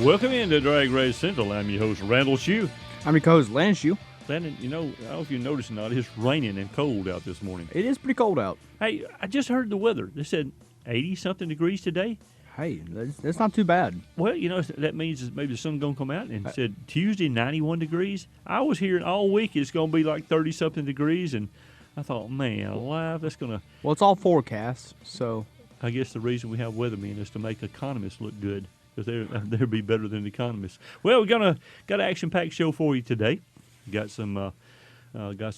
Welcome into DragRace Central. I'm your host, Randall Shue. I'm your co-host, Landon Shue. Landon, I don't know if you noticed or not, it's raining and cold out this morning. It is pretty cold out. Hey, I just heard the weather. They said 80-something degrees today. Hey, that's not too bad. Well, that means maybe the sun's going to come out, and it said Tuesday, 91 degrees. I was hearing all week it's going to be like 30-something degrees, and I thought, man, alive, that's going to... Well, it's all forecast, so... I guess the reason we have weathermen is to make economists look good, because they'll be better than economists. Well, we got an action-packed show for you today. Got some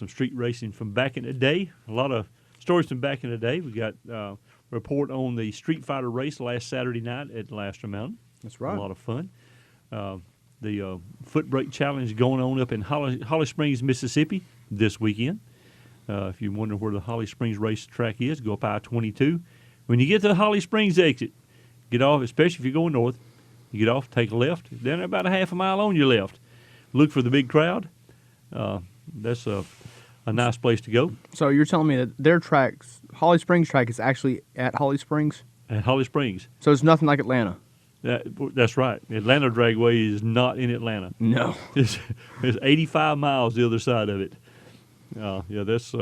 street racing from back in the day. A lot of stories from back in the day. We got a report on the Street Fighter race last Saturday night at Laster Mountain. That's right. A lot of fun. The foot brake challenge going on up in Holly Springs, Mississippi this weekend. If you wonder where the Holly Springs racetrack is, go up I-22. When you get to the Holly Springs exit, get off, especially if you're going north, you get off, take a left, then about a half a mile on your left. Look for the big crowd. That's a nice place to go. So you're telling me that their tracks, Holly Springs track, is actually at Holly Springs? At Holly Springs. So it's nothing like Atlanta? That's right. Atlanta Dragway is not in Atlanta. No. It's 85 miles the other side of it. That's...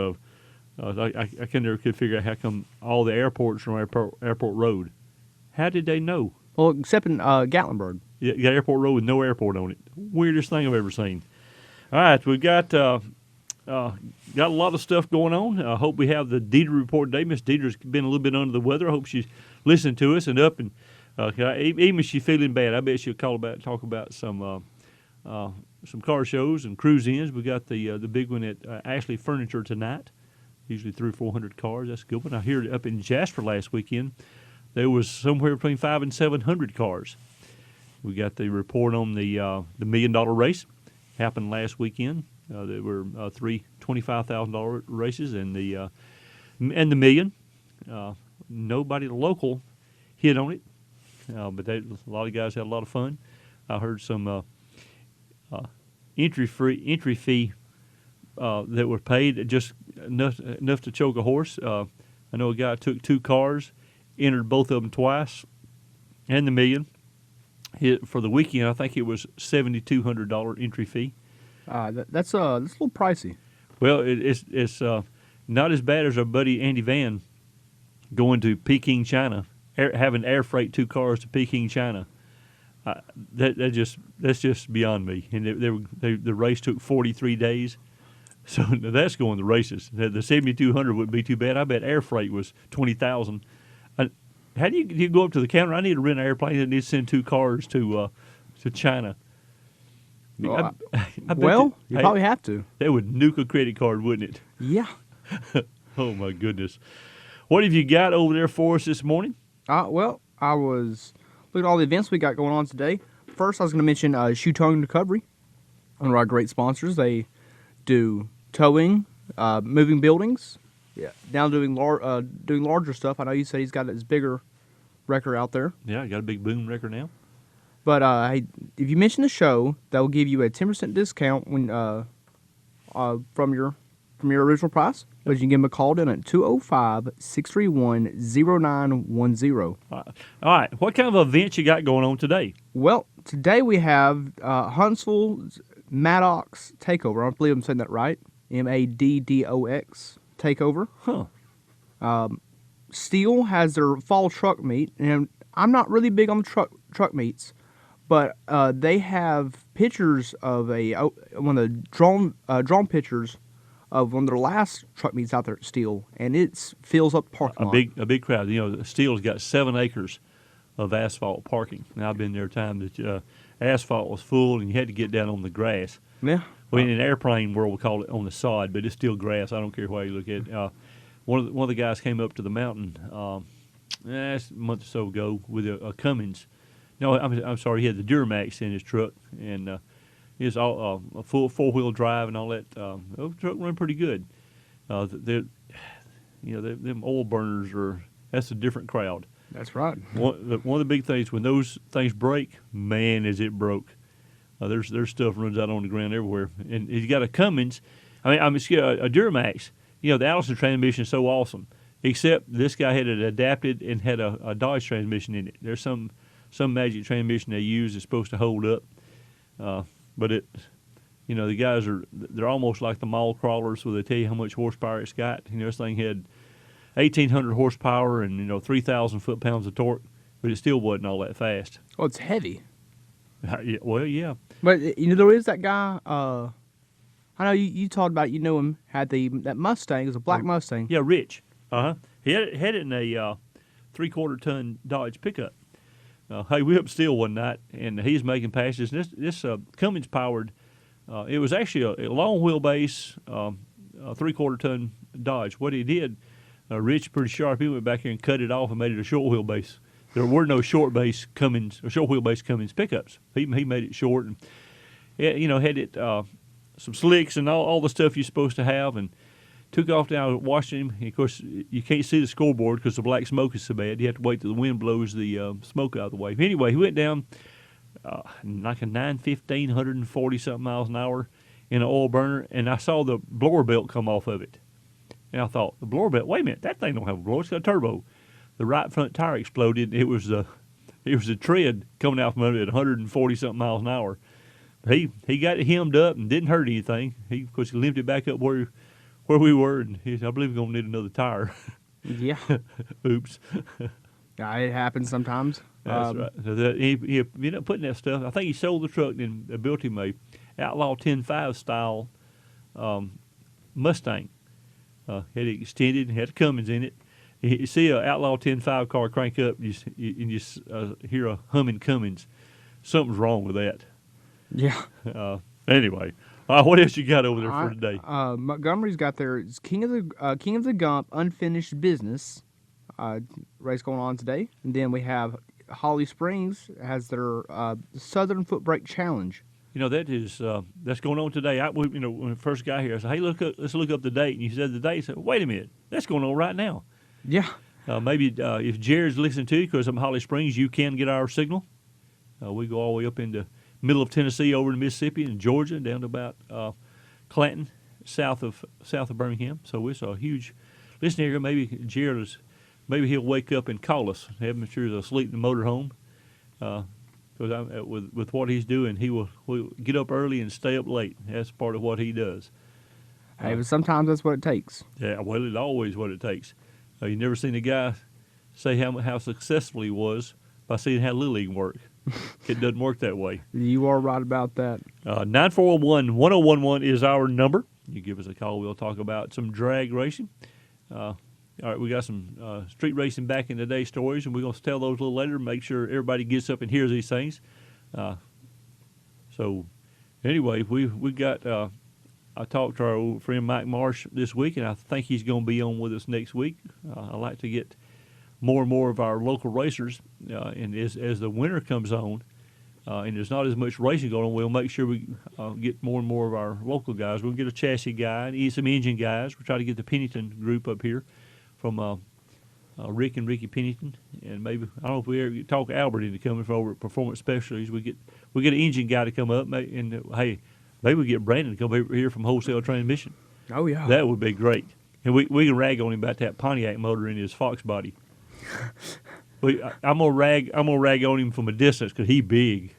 I never could figure out how come all the airports are on Airport Road. How did they know? Well, except in Gatlinburg. Yeah, you got Airport Road with no airport on it. Weirdest thing I've ever seen. All right, we've got a lot of stuff going on. I hope we have the Deidre report today. Miss Deidre's been a little bit under the weather. I hope she's listening to us and up. And even if she's feeling bad, I bet she'll talk about some car shows and cruise-ins. We got the big one at Ashley Furniture tonight. Usually 300 or 400 cars. That's a good one. I hear up in Jasper last weekend, there was somewhere between 500 and 700 cars. We got the report on the $1 million race. Happened last weekend. There were three $25,000 races and the million. Nobody local hit on it, but a lot of guys had a lot of fun. I heard some entry fee that were paid just enough to choke a horse. I know a guy took two cars, entered both of them twice, and the million. For the weekend, I think it was $7,200 entry fee. That's a little pricey. Well, it's not as bad as our buddy Andy Van going to Peking, China, having air freight two cars to Peking, China. That's just beyond me. And the race took 43 days. So that's going to races. The 7,200 wouldn't be too bad. I bet air freight was 20,000. How do you go up to the counter? I need to rent an airplane. I need to send two cars to China. Well, you probably have to. That would nuke a credit card, wouldn't it? Yeah. Oh my goodness. What have you got over there for us this morning? Well, I was looking at all the events we got going on today. First, I was going to mention Shoe Towing Recovery, one of our great sponsors. They do towing, moving buildings, now doing larger stuff. I know you said he's got his bigger wrecker out there. Yeah, I got a big boom wrecker now. But hey, if you mention the show, that will give you a 10% discount when from your original price. But you can give them a call in at 205-631-0910. All right, what kind of events you got going on today? Well, today we have Huntsville's Maddox Takeover. I believe I'm saying that right. Maddox Takeover. Huh. Steel has their fall truck meet, and I'm not really big on the truck meets, but they have pictures of one of the drawn pictures of one of their last truck meets out there at Steel, and it fills up the parking lot. A big crowd. Steel's got 7 acres of asphalt parking. Now, I've been there a time that asphalt was full and you had to get down on the grass. Yeah. Well, in an airplane world, we call it on the sod, but it's still grass. I don't care how you look at it. One of the guys came up to the mountain a month or so ago with a Cummins. No, I'm sorry, he had the Duramax in his truck, and he was all a full 4-wheel drive and all that. The truck ran pretty good. Them oil burners that's a different crowd. That's right. One of the big things, when those things break, man, is it broke. There's stuff runs out on the ground everywhere. And he's got a Cummins. A Duramax. The Allison transmission is so awesome, except this guy had it adapted and had a Dodge transmission in it. There's some some magic transmission they use is supposed to hold up. But it, the guys they're almost like the mall crawlers where they tell you how much horsepower it's got. This thing had 1,800 horsepower and 3,000 foot-pounds of torque, but it still wasn't all that fast. Oh, it's heavy. Yeah, well, yeah. But there is that guy. I know you talked about him had that Mustang. It was a black Mustang. Yeah, Rich. He had it in a 3/4 ton Dodge pickup. Hey, we up still one night, and he's making passes. This Cummins powered. It was actually a long wheelbase, 3/4 ton Dodge. What he did, Rich, pretty sharp. He went back here and cut it off and made it a short wheelbase. There were no short wheelbase Cummins pickups. He made it short and had it some slicks and all the stuff you're supposed to have, and took off down watching him. And of course, you can't see the scoreboard because the black smoke is so bad. You have to wait till the wind blows the smoke out of the way. Anyway, he went down like a 915, 140 something miles an hour in an oil burner, and I saw the blower belt come off of it. And I thought, the blower belt, wait a minute, that thing don't have a blower, it's got a turbo. The right front tire exploded. It was a tread coming out from under it at 140 something miles an hour. He got it hemmed up and didn't hurt anything. Of course, he limped it back up where we were, and he said, I believe we're going to need another tire. Yeah. Oops. Yeah, it happens sometimes. That's right. So he ended up putting that stuff. I think he sold the truck and built him a Outlaw 10.5 style Mustang. Had it extended, had Cummins in it. You see an Outlaw 10.5 car crank up, and you hear a humming Cummins. Something's wrong with that. Yeah. Anyway, what else you got over there for today? Montgomery's got their King of the Gump unfinished business race going on today, and then we have Holly Springs has their Southern Foot Brake Challenge. That is that's going on today. When I first got here, I said, "Hey, let's look up the date." And you said the date. I said, "Wait a minute, that's going on right now." Yeah. Maybe if Jared's listening to you, because I'm Holly Springs, you can get our signal. We go all the way up into middle of Tennessee, over to Mississippi and Georgia, down to about Clanton, south of Birmingham. So it's a huge listening area. Maybe Jared maybe he'll wake up and call us. Have him sure he's asleep in the motorhome. Because with what he's doing, he'll get up early and stay up late. That's part of what he does. Hey, but sometimes that's what it takes. Yeah, well, it's always what it takes. You never seen a guy say how successful he was by seeing how little he can work. It doesn't work that way. You are right about that. 941-1011 is our number. You give us a call. We'll talk about some drag racing. All right, we got some street racing back in the day stories, and we're going to tell those a little later. Make sure everybody gets up and hears these things. So, anyway, we got. I talked to our old friend Mike Marsh this week, and I think he's going to be on with us next week. I like to get more and more of our local racers, and as the winter comes on, and there's not as much racing going on, we'll make sure we get more and more of our local guys. We'll get a chassis guy and some engine guys. We'll try to get the Pennington group up here from Rick and Ricky Pennington, and maybe I don't know if we ever talk Albert into coming from over at Performance Specialties. We get an engine guy to come up, and hey, maybe we get Brandon to come over here from Wholesale Transmission. Oh yeah, that would be great. And we can rag on him about that Pontiac motor in his Fox body. I'm gonna rag on him from a distance because he's big.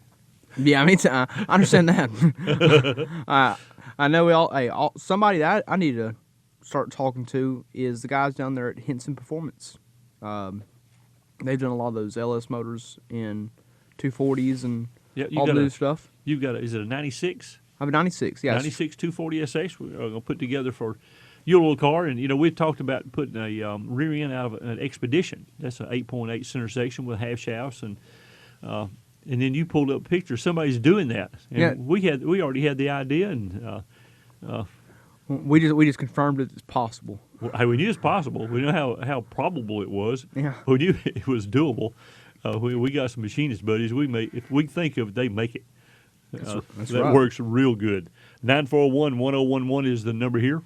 Yeah, I mean, I understand that. I know we all. Hey, somebody that I need to start talking to is the guys down there at Henson Performance. They've done a lot of those LS motors in 240s and all the new stuff. You've got is it a 96? I have a 96. Yes. 96 240 SX. We're gonna put together for your little car, and we talked about putting a rear end out of an Expedition. That's an 8.8 center section with half shafts, and then you pulled up a picture. Somebody's doing that, and yeah. we already had the idea, and we just confirmed it's possible. Well, we knew it's possible. We know how probable it was. Yeah. We knew it was doable. We got some machinist buddies. If we think of it, they make it. That's that right. works real good. 941-1011 is the number here.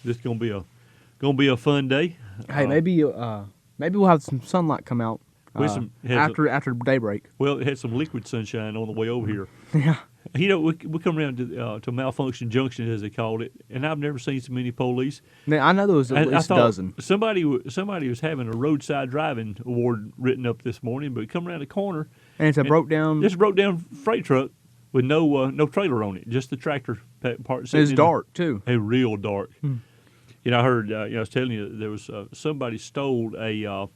This is gonna be a fun day. Hey, maybe we'll have some sunlight come out after daybreak. Well, it had some liquid sunshine on the way over here. Yeah. You know, we come around to Malfunction Junction, as they called it, and I've never seen so many police. Now, I know there was at I least a thought dozen. somebody was having a roadside driving award written up this morning, but come around the corner. And it's a broke down. This broke down freight truck with no trailer on it, just the tractor part. It's dark too. Real dark. You know, I heard. I was telling you there was somebody stole a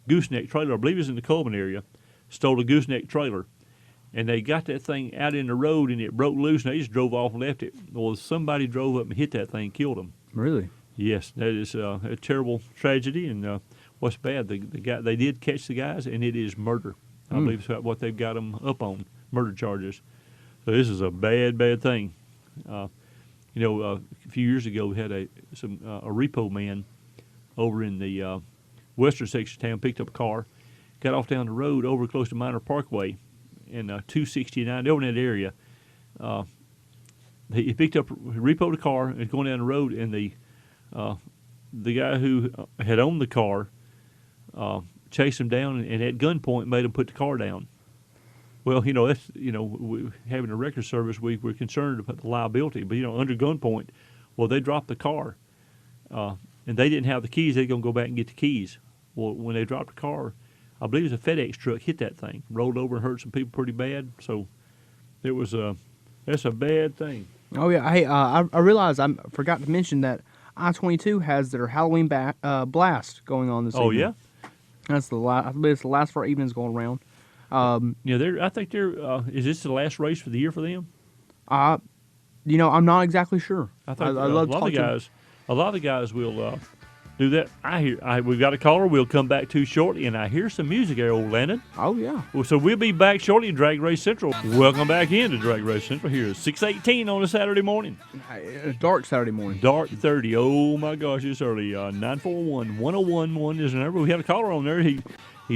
gooseneck trailer. I believe it was in the Coleman area. Stole a gooseneck trailer, and they got that thing out in the road, and it broke loose. And they just drove off and left it. Well, somebody drove up and hit that thing, killed them. Really? Yes, that is a terrible tragedy. And what's bad? The guy, they did catch the guys, and it is murder. I believe it's what they've got them up on, murder charges. So this is a bad thing. You know, a few years ago we had a repo man over in the western section of town picked up a car, got off down the road over close to Minor Parkway, and 269 over in that area. He repoed a car and was going down the road, and the guy who had owned the car chased him down, and at gunpoint made him put the car down. Well, you know, that's, you know, having a record service, we're concerned about the liability. But, you know, under gunpoint, well, they dropped the car, and they didn't have the keys. They're going to go back and get the keys. Well, when they dropped the car, I believe it was a FedEx truck hit that thing, rolled over and hurt some people pretty bad. So it was that's a bad thing. Oh yeah. Hey, I realized I forgot to mention that I-22 has their Halloween blast going on this evening. Oh yeah. That's I believe it's the last 4 evenings going around. Yeah, I think they're. Is this the last race for the year for them? You know, I'm not exactly sure. I think a lot of the guys will do that. We've got a caller we'll come back to shortly, and I hear some music there, old Landon. Oh yeah. Well, so we'll be back shortly in Drag Race Central. Welcome back into Drag Race Central here at 6:18 on a Saturday morning. Hey, dark Saturday morning. Dark 30. Oh my gosh, it's early. 941-1011 is the number. We had a caller on there. He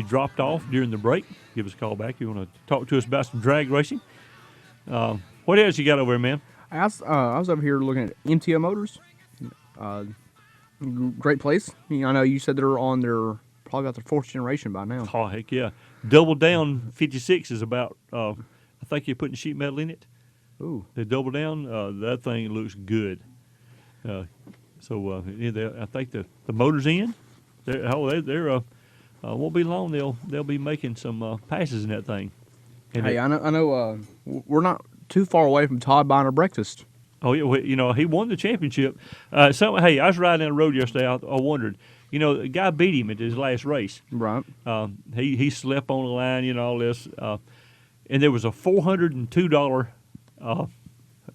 dropped off during the break. Give us a call back. You want to talk to us about some drag racing? What else you got over there, man? I was over here looking at MTO Motors. Great place. I know you said they're on probably about their 4th generation by now. Oh, heck yeah. Double Down 56 is about, I think you're putting sheet metal in it. Ooh. The Double Down, that thing looks good. I think the motor's in. They're won't be long. They'll be making some passes in that thing. And hey, I know. We're not too far away from Todd buying our breakfast. Oh yeah, well, you know, he won the championship. Hey, I was riding down the road yesterday. I wondered, you know, the guy beat him at his last race. Right. He slept on the line, you know, all this, and there was a $402, and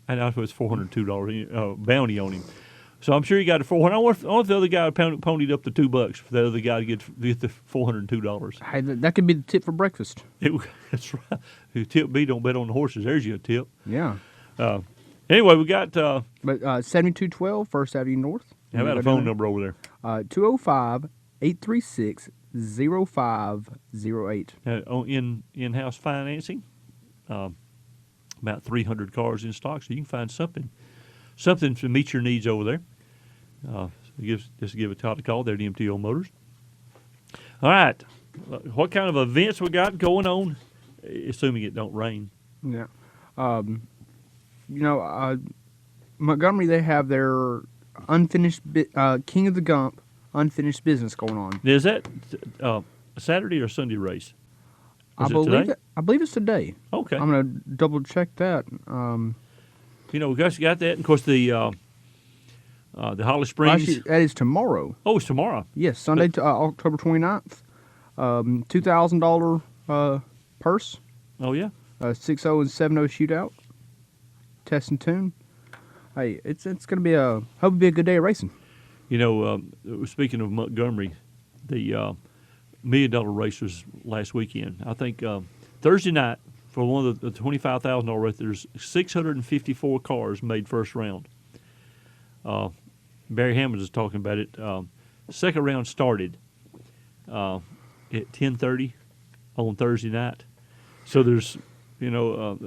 I thought it was $402 bounty on him. So I'm sure he got a $400. I wonder if the other guy ponied up the $2 for the other guy to get the $402. Hey, that could be the tip for breakfast. That's right. Tip B, don't bet on the horses. There's your tip. Yeah. Anyway, we got. But 7212 First Avenue North. How about a phone number over there? 205-836-0508. In-house financing. About 300 cars in stock, so you can find something to meet your needs over there. Just give Todd a call there at MTO Motors. All right. What kind of events we got going on? Assuming it don't rain. Yeah. You know, Montgomery, they have their unfinished King of the Gump unfinished business going on. Is that a Saturday or Sunday race? I believe it's today. Okay. I'm going to double check that. You know, we got that. And of course, the Holly Springs. Actually, that is tomorrow. Oh, it's tomorrow. Yes, Sunday, October 29th. $2,000 purse. Oh, yeah. 6-0 and 7-0 shootout. Test and tune. Hey, it's going to be hope it'll be a good day of racing. You know, speaking of Montgomery, the $1 million race was last weekend. I think Thursday night for one of the $25,000 race, there's 654 cars made first round. Barry Hammond was talking about it. Second round started at 10:30 on Thursday night. So there's, you know,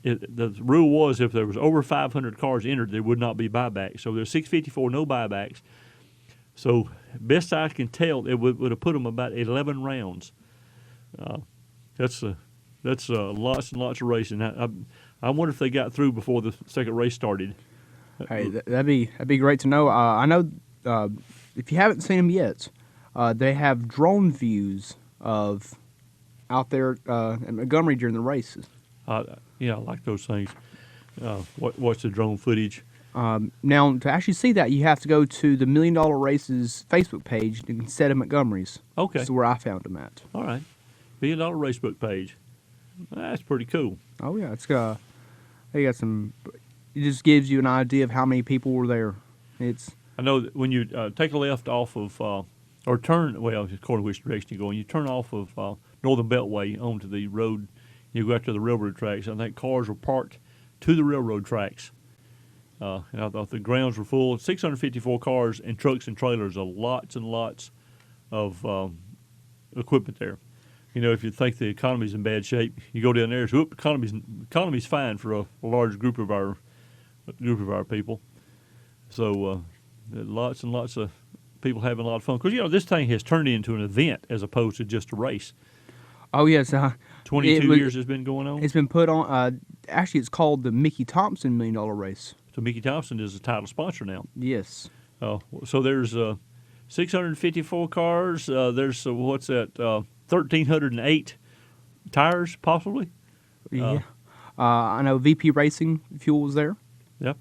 the rule was if there was over 500 cars entered, there would not be buybacks. So there's 654, no buybacks. So best I can tell, it would have put them about 11 rounds. That's That's lots and lots of racing. I wonder if they got through before the second race started. Hey, that'd be great to know. I know if you haven't seen them yet, they have drone views of out there at Montgomery during the races. Yeah, I like those things. Watch the drone footage. Now, to actually see that, you have to go to the $1 Million Races Facebook page instead of Montgomery's. Okay. That's where I found them at. All right. $1 Million Racebook page. That's pretty cool. Oh, yeah. They got some. It just gives you an idea of how many people were there. I know that when you take a left off of, or turn, well, according to which direction you're going, you turn off of Northern Beltway onto the road, you go out to the railroad tracks. I think cars were parked to the railroad tracks. And I thought the grounds were full. 654 cars and trucks and trailers. Lots and lots of equipment there. You know, if you think the economy's in bad shape, you go down there. So, economy's fine for a large group of our people. So, lots and lots of people having a lot of fun. Because this thing has turned into an event as opposed to just a race. Oh yes, 22 years has been going on. It's been put on. Actually, it's called the Mickey Thompson $1 Million Race. So Mickey Thompson is the title sponsor now. Yes. So there's 654 cars. There's what's that? 1,308 tires, possibly. Yeah. I know VP Racing Fuel was there. Yep.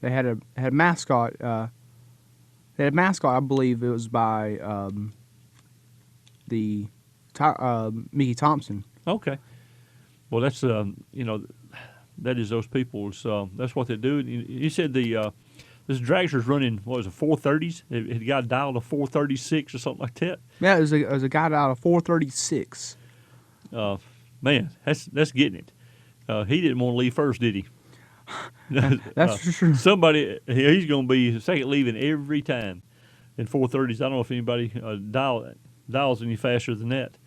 They had a mascot. They had a mascot. I believe it was by Mickey Thompson. Okay. Well, that's that is those people's. That's what they do. You said this dragster's running. What was it? 430s. It got dialed to 436 or something like that. Yeah, it was a guy out of 436. Man, that's getting it. He didn't want to leave first, did he? That's for sure. Somebody, he's going to be second leaving every time in 430s. I don't know if anybody dials any faster than that,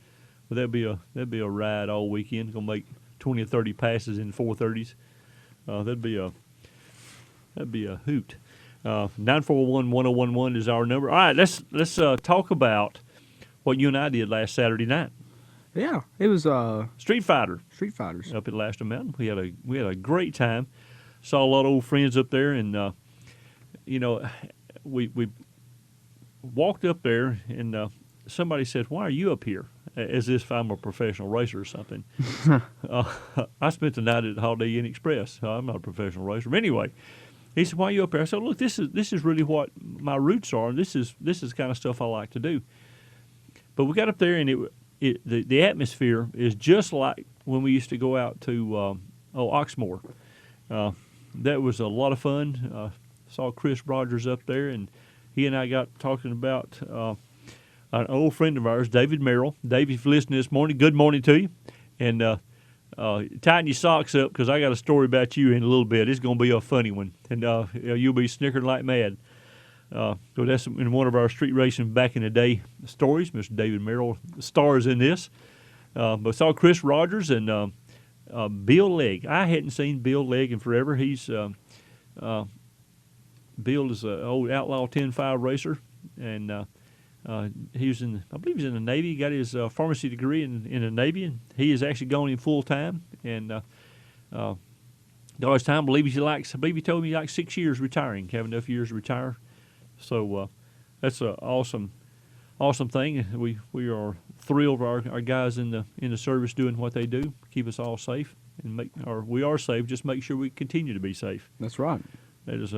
but that'd be a ride all weekend. Going to make 20 or 30 passes in 430s. That'd be a hoot. 941-1011 is our number. All right, let's talk about what you and I did last Saturday night. Yeah, it was Street Fighters up at Lashton Mountain. We had a great time. Saw a lot of old friends up there, and we walked up there, and somebody said, "Why are you up here?" As if I'm a professional racer or something. I spent the night at Holiday Inn Express. I'm not a professional racer, but anyway. He said, "Why are you up there?" I said, "Look, this is really what my roots are, and this is the kind of stuff I like to do." But we got up there, and the atmosphere is just like when we used to go out to Oxmoor. That was a lot of fun. Saw Chris Rogers up there, and he and I got talking about an old friend of ours, David Merrill. Dave, if you're listening this morning, good morning to you. And tighten your socks up because I got a story about you in a little bit. It's going to be a funny one, and you'll be snickering like mad. So that's in one of our street racing back in the day stories. Mr. David Merrill stars in this. But saw Chris Rogers and Bill Legg. I hadn't seen Bill Legg in forever. He's Bill is an old outlaw 10-5 racer, and he was I believe he's in the Navy. He got his pharmacy degree in the Navy, and he is actually going in full time. And all his time, I believe he told me he likes 6 years retiring, have enough years to retire. So that's an awesome thing. We are thrilled of our guys in the service doing what they do, keep us all safe, and we are safe. Just make sure we continue to be safe. That's right. That is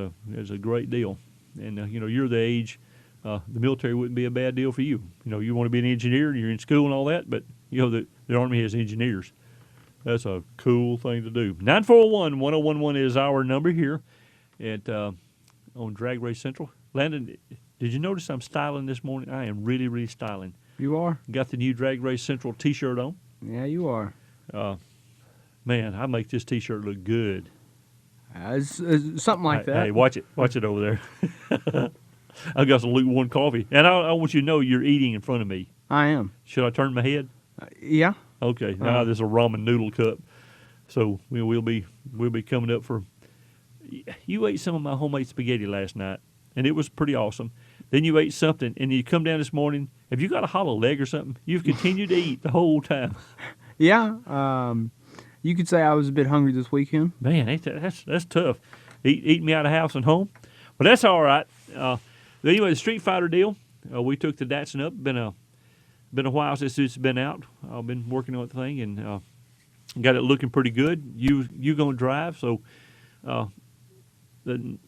a great deal. And you're the age. The military wouldn't be a bad deal for you. You want to be an engineer, and you're in school and all that, but the Army has engineers. That's a cool thing to do. 941-1011 is our number here on Drag Race Central. Landon, did you notice I'm styling this morning? I am really, really styling. You are? Got the new Drag Race Central T-shirt on. Yeah, you are. Man, I make this T-shirt look good. It's something like that. Hey, watch it over there. I got some lukewarm coffee, and I want you to know you're eating in front of me. I am. Should I turn my head? Yeah. Okay. Now there's a ramen noodle cup, so we'll be coming up for. You ate some of my homemade spaghetti last night, and it was pretty awesome. Then you ate something, and you come down this morning. Have you got a hollow leg or something? You've continued to eat the whole time. Yeah. You could say I was a bit hungry this weekend. Man, that's tough. Eating me out of house and home. But that's all right. Anyway, the Street Fighter deal, we took the Datsun up. Been a while since it's been out. I've been working on the thing and got it looking pretty good. You gonna drive? So the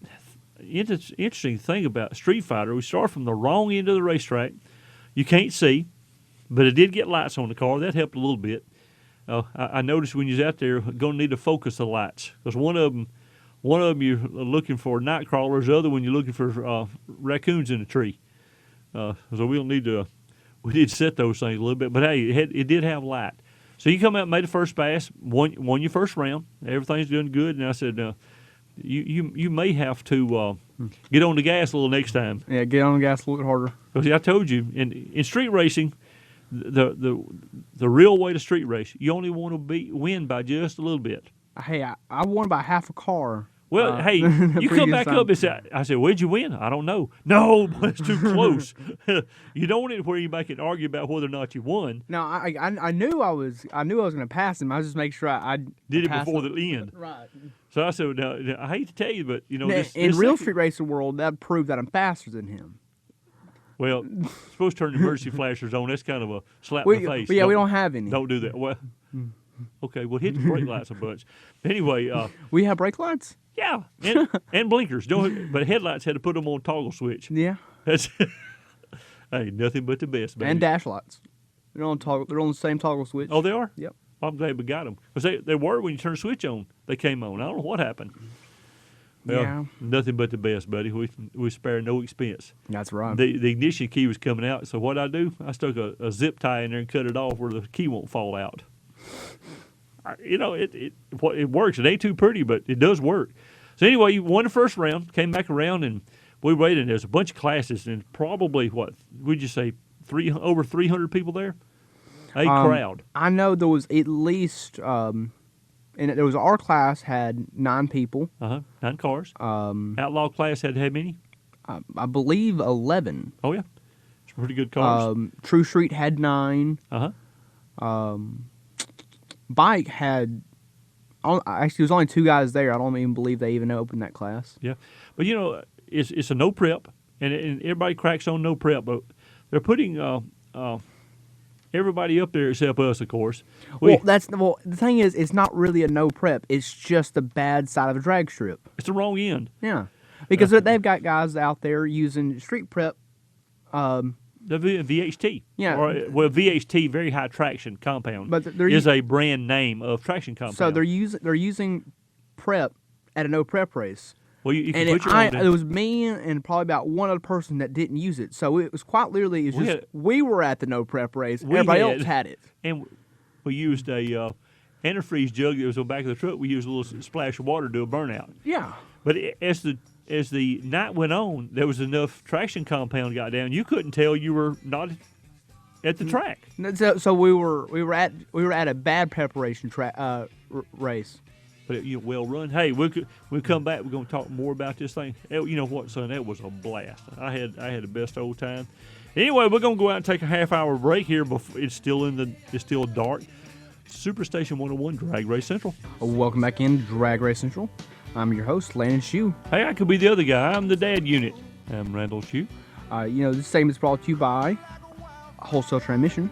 interesting thing about Street Fighter, we start from the wrong end of the racetrack. You can't see, but it did get lights on the car. That helped a little bit. I noticed when you're out there, going to need to focus the lights because one of them you're looking for night crawlers, the other one you're looking for raccoons in a tree. So we'll need to set those things a little bit. But hey, it did have light. So you come out and made the first pass, won your first round. Everything's doing good. And I said, you may have to get on the gas a little next time. Yeah, get on the gas a little bit harder. Because I told you, in street racing, the real way to street race, you only want to win by just a little bit. Hey, I won by half a car. Well, hey, you come back up and say, I said, where'd you win? I don't know. No, it's too close. You don't want it where you make it argue about whether or not you won. No, I knew I was going to pass him. I was just making sure I did it before the end. Right. So I said, now, I hate to tell you, but in real street racing world, that proved that I'm faster than him. Well, supposed to turn the emergency flashers on. That's kind of a slap in the face. Yeah, we don't have any. Don't do that. Well, okay, well, hit the brake lights a bunch. Anyway. We have brake lights? Yeah, and blinkers. But headlights had to put them on toggle switch. Yeah. That's hey, nothing but the best, baby. And dash lights. They're on the same toggle switch. Oh, they are? Yep. I'm glad we got them. Because they were when you turn the switch on. They came on. I don't know what happened. Well, yeah. Nothing but the best, buddy. We spare no expense. That's right. The ignition key was coming out, so what I do, I stuck a zip tie in there and cut it off where the key won't fall out. It works. It ain't too pretty, but it does work. So anyway, you won the first round, came back around, and we waited. And there's a bunch of classes, and probably what would you say, over 300 people there? A crowd. I know there was at least. And there was our class had 9 people. 9 cars. Outlaw class had how many? I believe 11. Oh yeah, it's pretty good cars. True Street had 9. Bike had. Actually, there was only 2 guys there. I don't even believe they even opened that class. Yeah, but it's a no prep, and everybody cracks on no prep, but they're putting everybody up there except us, of course. The thing is, it's not really a no prep. It's just the bad side of a drag strip. It's the wrong end. Yeah, because they've got guys out there using street prep. The VHT. Yeah. VHT, very high traction compound, but is a brand name of traction compound. So they're using prep at a no prep race. Well, you can put your own down. It was me and probably about one other person that didn't use it. So it was quite literally, we were at the no prep race. Everybody else had it. And we used a antifreeze jug that was on the back of the truck. We used a little splash of water to do a burnout. Yeah. But as the night went on, there was enough traction compound got down. You couldn't tell you were not at the track. So we were at a bad preparation race. But well run. Hey, we'll come back. We're going to talk more about this thing. You know what, son? That was a blast. I had the best old time. Anyway, we're going to go out and take a half-hour break here. Before it's still dark. Superstation 101, Drag Race Central. Welcome back in to Drag Race Central. I'm your host, Landon Shue. Hey, I could be the other guy. I'm the dad unit. I'm Randall Shue. This segment is brought to you by Wholesale Transmission.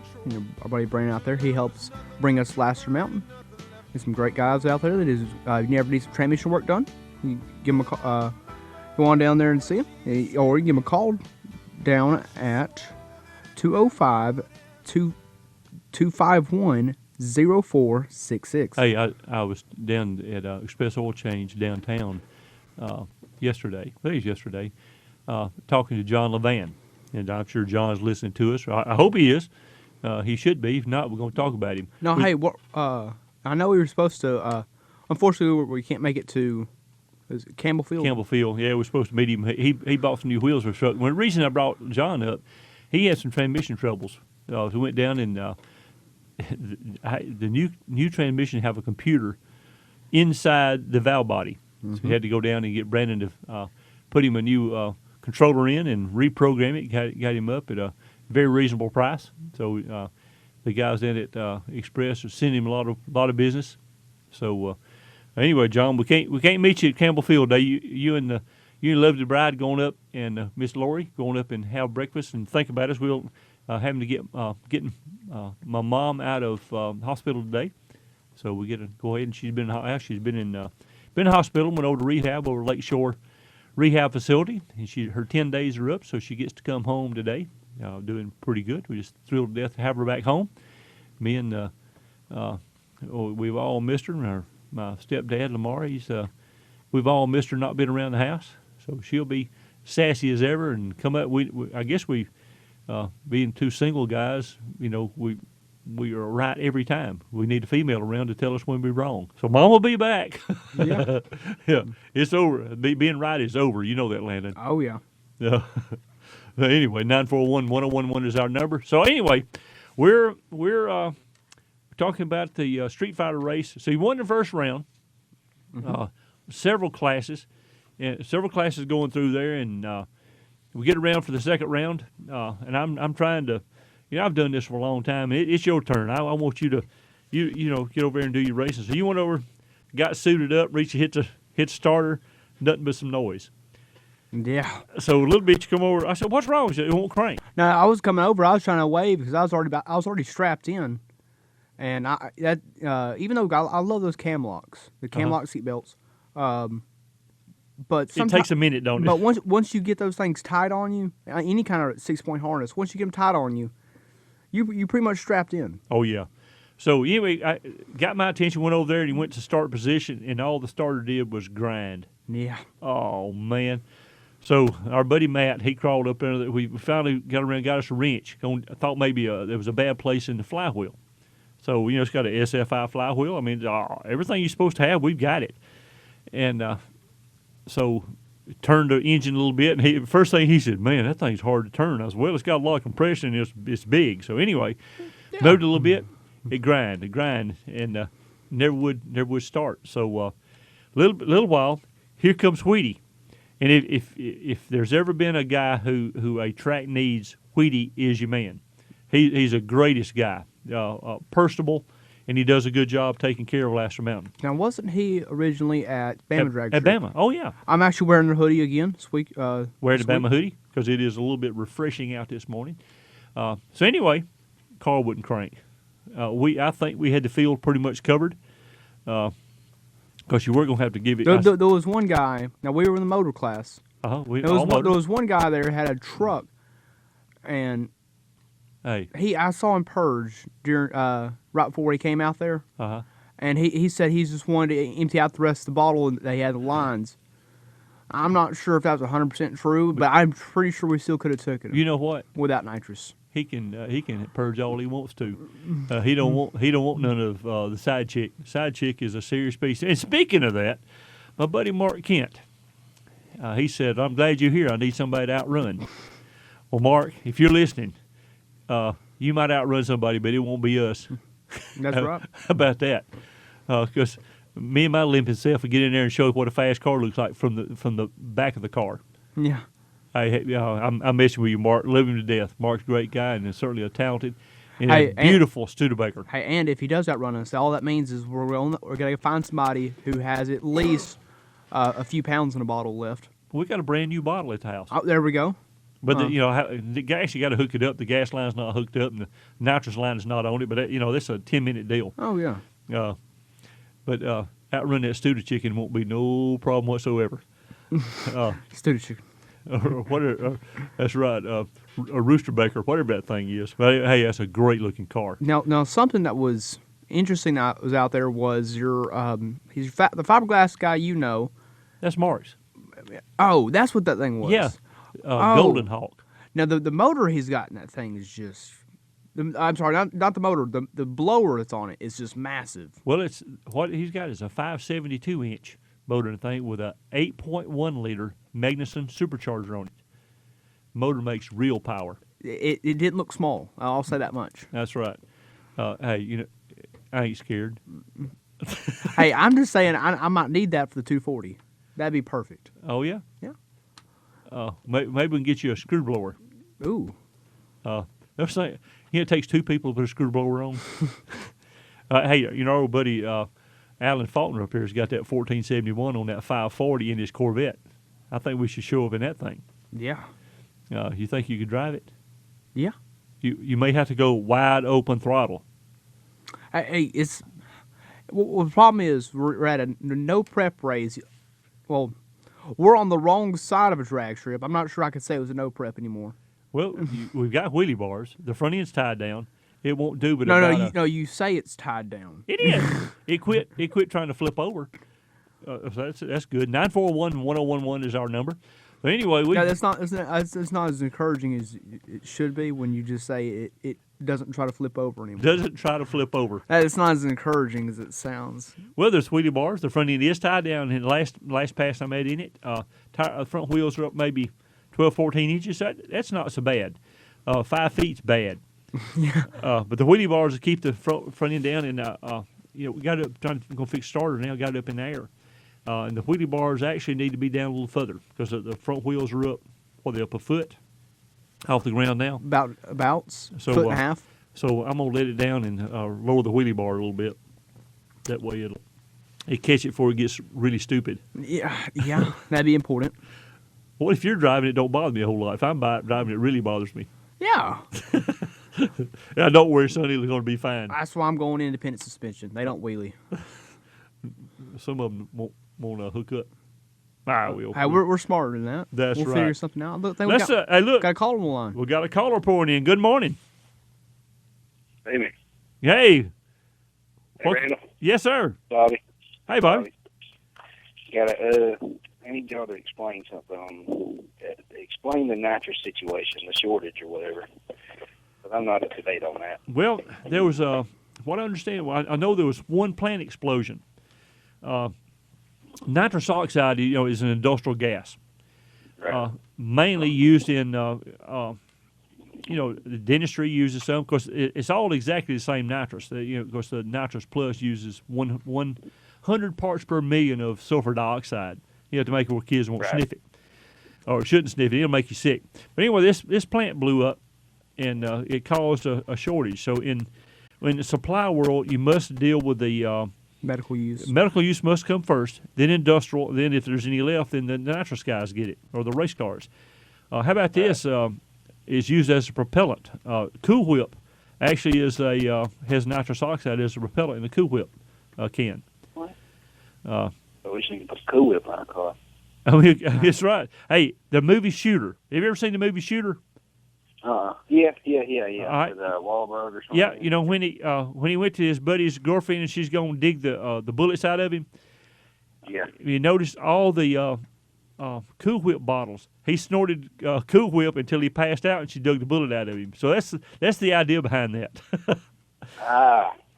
Our buddy Brandon out there, he helps bring us Lassiter Mountain. There's some great guys out there that is, if you ever need some transmission work done, you give them a call, go on down there and see him, or you give them a call down at 205-251-0466. Hey, I was down at Express Oil Change downtown yesterday. I think it was yesterday, talking to John Levan, and I'm sure John's listening to us. I hope he is. He should be. If not, we're going to talk about him. No, hey, I know we were supposed to. Unfortunately, we can't make it to Campbellfield. Campbellfield, yeah, we're supposed to meet him. He bought some new wheels for his truck. Well, the reason I brought John up, he had some transmission troubles. So we went down and the new transmission have a computer inside the valve body. Mm-hmm. So we had to go down and get Brandon to put him a new controller in and reprogram it. Got him up at a very reasonable price. So the guys in at Express are sending him a lot of business. So anyway, John, we can't meet you at Campbell Field Day. You and Lovely Bride going up, and Miss Lori going up and have breakfast and think about us. We'll having to getting my mom out of hospital today, so we get to go ahead, and she's been in hospital, went over to rehab over Lake Shore Rehab Facility, and her 10 days are up, so she gets to come home today, doing pretty good. We just thrilled to death to have her back home. Me and we've all missed her, and my stepdad Lamar, we've all missed her not being around the house, so she'll be sassy as ever and come up. I guess we being two single guys, we are right every time. We need a female around to tell us when we're wrong. So Mom will be back. Yeah. Yeah, it's over. Being right is over. You know that, Landon. Oh, yeah. Yeah. Anyway, 941-1011 is our number. So anyway, we're talking about the Street Fighter race. So you won the first round. Mm-hmm. Several classes going through there, and we get around for the second round. And I'm trying to. I've done this for a long time, and it's your turn. I want you to, get over there and do your racing. So you went over, got suited up, hit the starter, nothing but some noise. Yeah. So a little bit you come over. I said, "What's wrong?" She said, "It won't crank." No, I was coming over. I was trying to wave because I was already strapped in, and even though I love those cam locks, the cam lock seat belts, but it takes a minute, don't it? But once you get those things tight on you, any kind of 6-point harness, once you get them tight on you. You pretty much strapped in. Oh, yeah. So, anyway, I got my attention, went over there, and he went to start position, and all the starter did was grind. Yeah. Oh, man. So, our buddy Matt, he crawled up there. We finally got around, got us a wrench. I thought maybe there was a bad place in the flywheel. So, it's got an SFI flywheel. I mean, everything you're supposed to have, we've got it. And so turned the engine a little bit, and first thing he said, "Man, that thing's hard to turn." I said, "Well, it's got a lot of compression, and it's big." So anyway, moved a little bit, it grind, and never would start. So little while, here comes Wheaty, and if there's ever been a guy who a track needs, Wheaty is your man. He's the greatest guy, personable. And he does a good job taking care of Laster Mountain. Now, wasn't he originally at Bama Drag At Bama, oh yeah. I'm actually wearing the hoodie again. Wearing the Bama hoodie because it is a little bit refreshing out this morning. So anyway, car wouldn't crank. I think we had the field pretty much covered because you were going to have to give it. There was one guy. Now we were in the motor class. There was one guy there had a truck, and I saw him purge during right before he came out there. And he said he just wanted to empty out the rest of the bottle and they had the lines. I'm not sure if that was 100% true, but I'm pretty sure we still could have taken it. You know what? Without nitrous. He can purge all he wants to. He don't want none of the side chick. Side chick is a serious beast. And speaking of that, my buddy Mark Kent, he said, "I'm glad you're here. I need somebody to outrun." Well, Mark, if you're listening, you might outrun somebody, but it won't be us. That's right. How about that? Because me and my limping self will get in there and show what a fast car looks like from the back of the car. Yeah. I'm messing with you, Mark. Love him to death. Mark's a great guy and is certainly a talented and a beautiful Studebaker. Hey, and if he does outrun us, all that means is we're going to find somebody who has at least a few pounds in a bottle left. We got a brand new bottle at the house. Oh, there we go. But the gas, you got to hook it up. The gas line's not hooked up, and the nitrous line is not on it. But this is a 10-minute deal. Oh yeah. But outrun that Studer chicken won't be no problem whatsoever. Studer chicken. That's right. A Rooster Baker, whatever that thing is. But hey, that's a great looking car. Now something that was interesting that was out there was the fiberglass guy. That's Mark's. Oh, that's what that thing was. Yeah. Golden Hawk. Now the motor he's got in that thing is just. I'm sorry, not the motor. The blower that's on it is just massive. Well, it's what he's got is a 572-inch motor in the thing with a 8.1 liter Magnuson supercharger on it. Motor makes real power. It didn't look small. I'll say that much. That's right. Hey, I ain't scared. Hey, I'm just saying I might need that for the 240. That'd be perfect. Oh yeah. Yeah. Maybe we can get you a screw blower. Ooh. They're saying, It takes two people to put a screw blower on. Hey, our old buddy Alan Faulkner up here has got that 1471 on that 540 in his Corvette. I think we should show up in that thing. Yeah. You think you could drive it? Yeah. You may have to go wide open throttle. Hey, well, the problem is we're at a no prep race. Well, we're on the wrong side of a drag strip. I'm not sure I could say it was a no prep anymore. Well, we've got wheelie bars. The front end's tied down. It won't do, but you say it's tied down. It is. It quit trying to flip over. So that's good. 941-1011 is our number. But anyway, it's not as encouraging as it should be when you just say it doesn't try to flip over anymore. Doesn't try to flip over. It's not as encouraging as it sounds. Well, there's wheelie bars. The front end is tied down. In the last pass I made in it, front wheels are up maybe 12, 14 inches. That's not so bad. 5 feet's bad. Yeah. But the wheelie bars keep the front end down, and we got it up trying to go fix starter now. Got it up in the air, and the wheelie bars actually need to be down a little further because the front wheels are up. They're up a foot off the ground now. About foot and a half. So I'm gonna let it down and lower the wheelie bar a little bit. That way it catch it before it gets really stupid. Yeah, that'd be important. What if you're driving it? Don't bother me a whole lot. If I'm driving it, really bothers me. Yeah. Yeah, don't worry, Sonny. It's going to be fine. That's why I'm going independent suspension. They don't wheelie. Some of them won't hook up. I will. Hey, we're smarter than that. That's right. We'll figure something out. Look, hey, look. Got a caller on the line. We got a caller pouring in. Good morning. Hey, man. Hey. Hey, Randall. Yes, sir. Bobby. Hey, Bobby. I need y'all to explain something. Explain the nitrous situation, the shortage or whatever. But I'm not up to date on that. Well, there was what I understand. Well, I know there was one plant explosion. Nitrous oxide, is an industrial gas, Right. mainly used in, the dentistry uses some. Of course, it's all exactly the same nitrous. Of course, the nitrous plus uses 100 parts per million of sulfur dioxide. To make it where kids won't sniff it, or shouldn't sniff it. It'll make you sick. But anyway, this plant blew up, and it caused a shortage. So in the supply world, you must deal with the medical use. Medical use must come first, then industrial. Then if there's any left, then the nitrous guys get it, or the race cars. How about this? Is used as a propellant. Cool Whip actually has nitrous oxide as a propellant in the Cool Whip can. What? I wish you could put Cool Whip on a car. I mean, it's right. Hey, the movie Shooter. Have you ever seen the movie Shooter? Yeah. Right. With Wahlberg or something. Yeah, when he went to his buddy's girlfriend and she's gonna dig the bullets out of him. Yeah. You noticed all the Cool Whip bottles. He snorted Cool Whip until he passed out, and she dug the bullet out of him. So that's the idea behind that.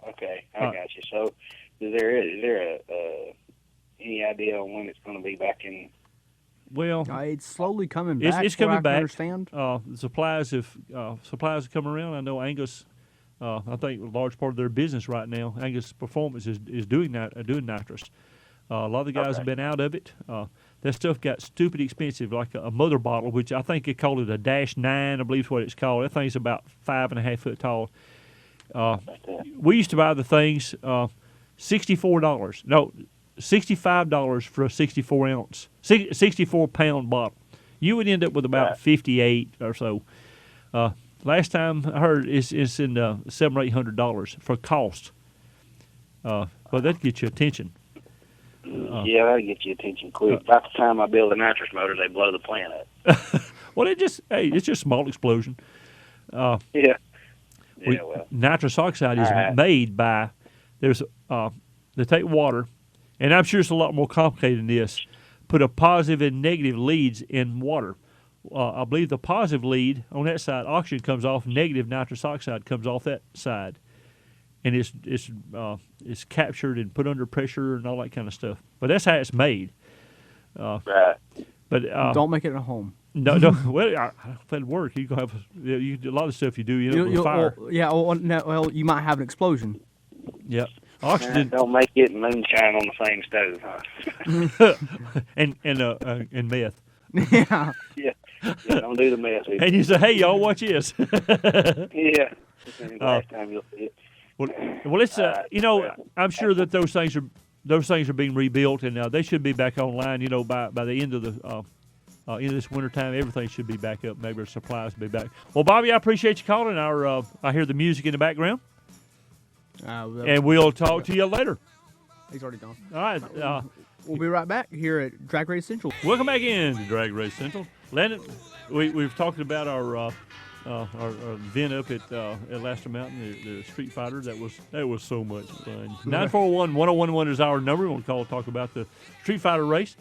Okay, I got you. So, is there any idea on when it's going to be back in? Well, it's slowly coming back. It's coming back. Understand? The supplies have come around. I know Angus. I think a large part of their business right now, Angus Performance is doing nitrous. A lot of the guys have been out of it. That stuff got stupid expensive, like a mother bottle, which I think they call it a -9, I believe is what it's called. That thing's about 5.5 foot tall. We used to buy the things $64. No, $65 for a 64-pound bottle. You would end up with about 58 or so. Last time I heard, it's in $700 or $800 for cost. But that gets your attention. Yeah, that'll get you attention quick. About the time I build a nitrous motor, they blow the plant up. Well, it's just a small explosion. Well. Nitrous oxide is made by they take water, and I'm sure it's a lot more complicated than this. Put a positive and negative leads in water. I believe the positive lead on that side, oxygen comes off. Negative nitrous oxide comes off that side, and it's captured and put under pressure and all that kind of stuff. But that's how it's made. Right. But don't make it at home. No. Well, if it work, you can have a lot of stuff you do. With fire. Well, you might have an explosion. Yeah. Oxygen. Don't make it moonshine on the same stove, huh? and meth. Yeah. Yeah, don't do the meth either. And you say, hey, y'all, watch this. Yeah. Last time you'll see it. Well, it's I'm sure that those things are being rebuilt, and they should be back online. By the end of the end of this wintertime, everything should be back up. Maybe our supplies will be back. Well, Bobby, I appreciate you calling. I hear the music in the background, and we'll talk to you later. He's already gone. All right. We'll be right back here at DragRace Central. Welcome back in to DragRace Central. Landon, we've talked about our event up at Laster Mountain, the Street Fighter. That was so much fun. 941-1011 is our number. We'll call talk about the Street Fighter race.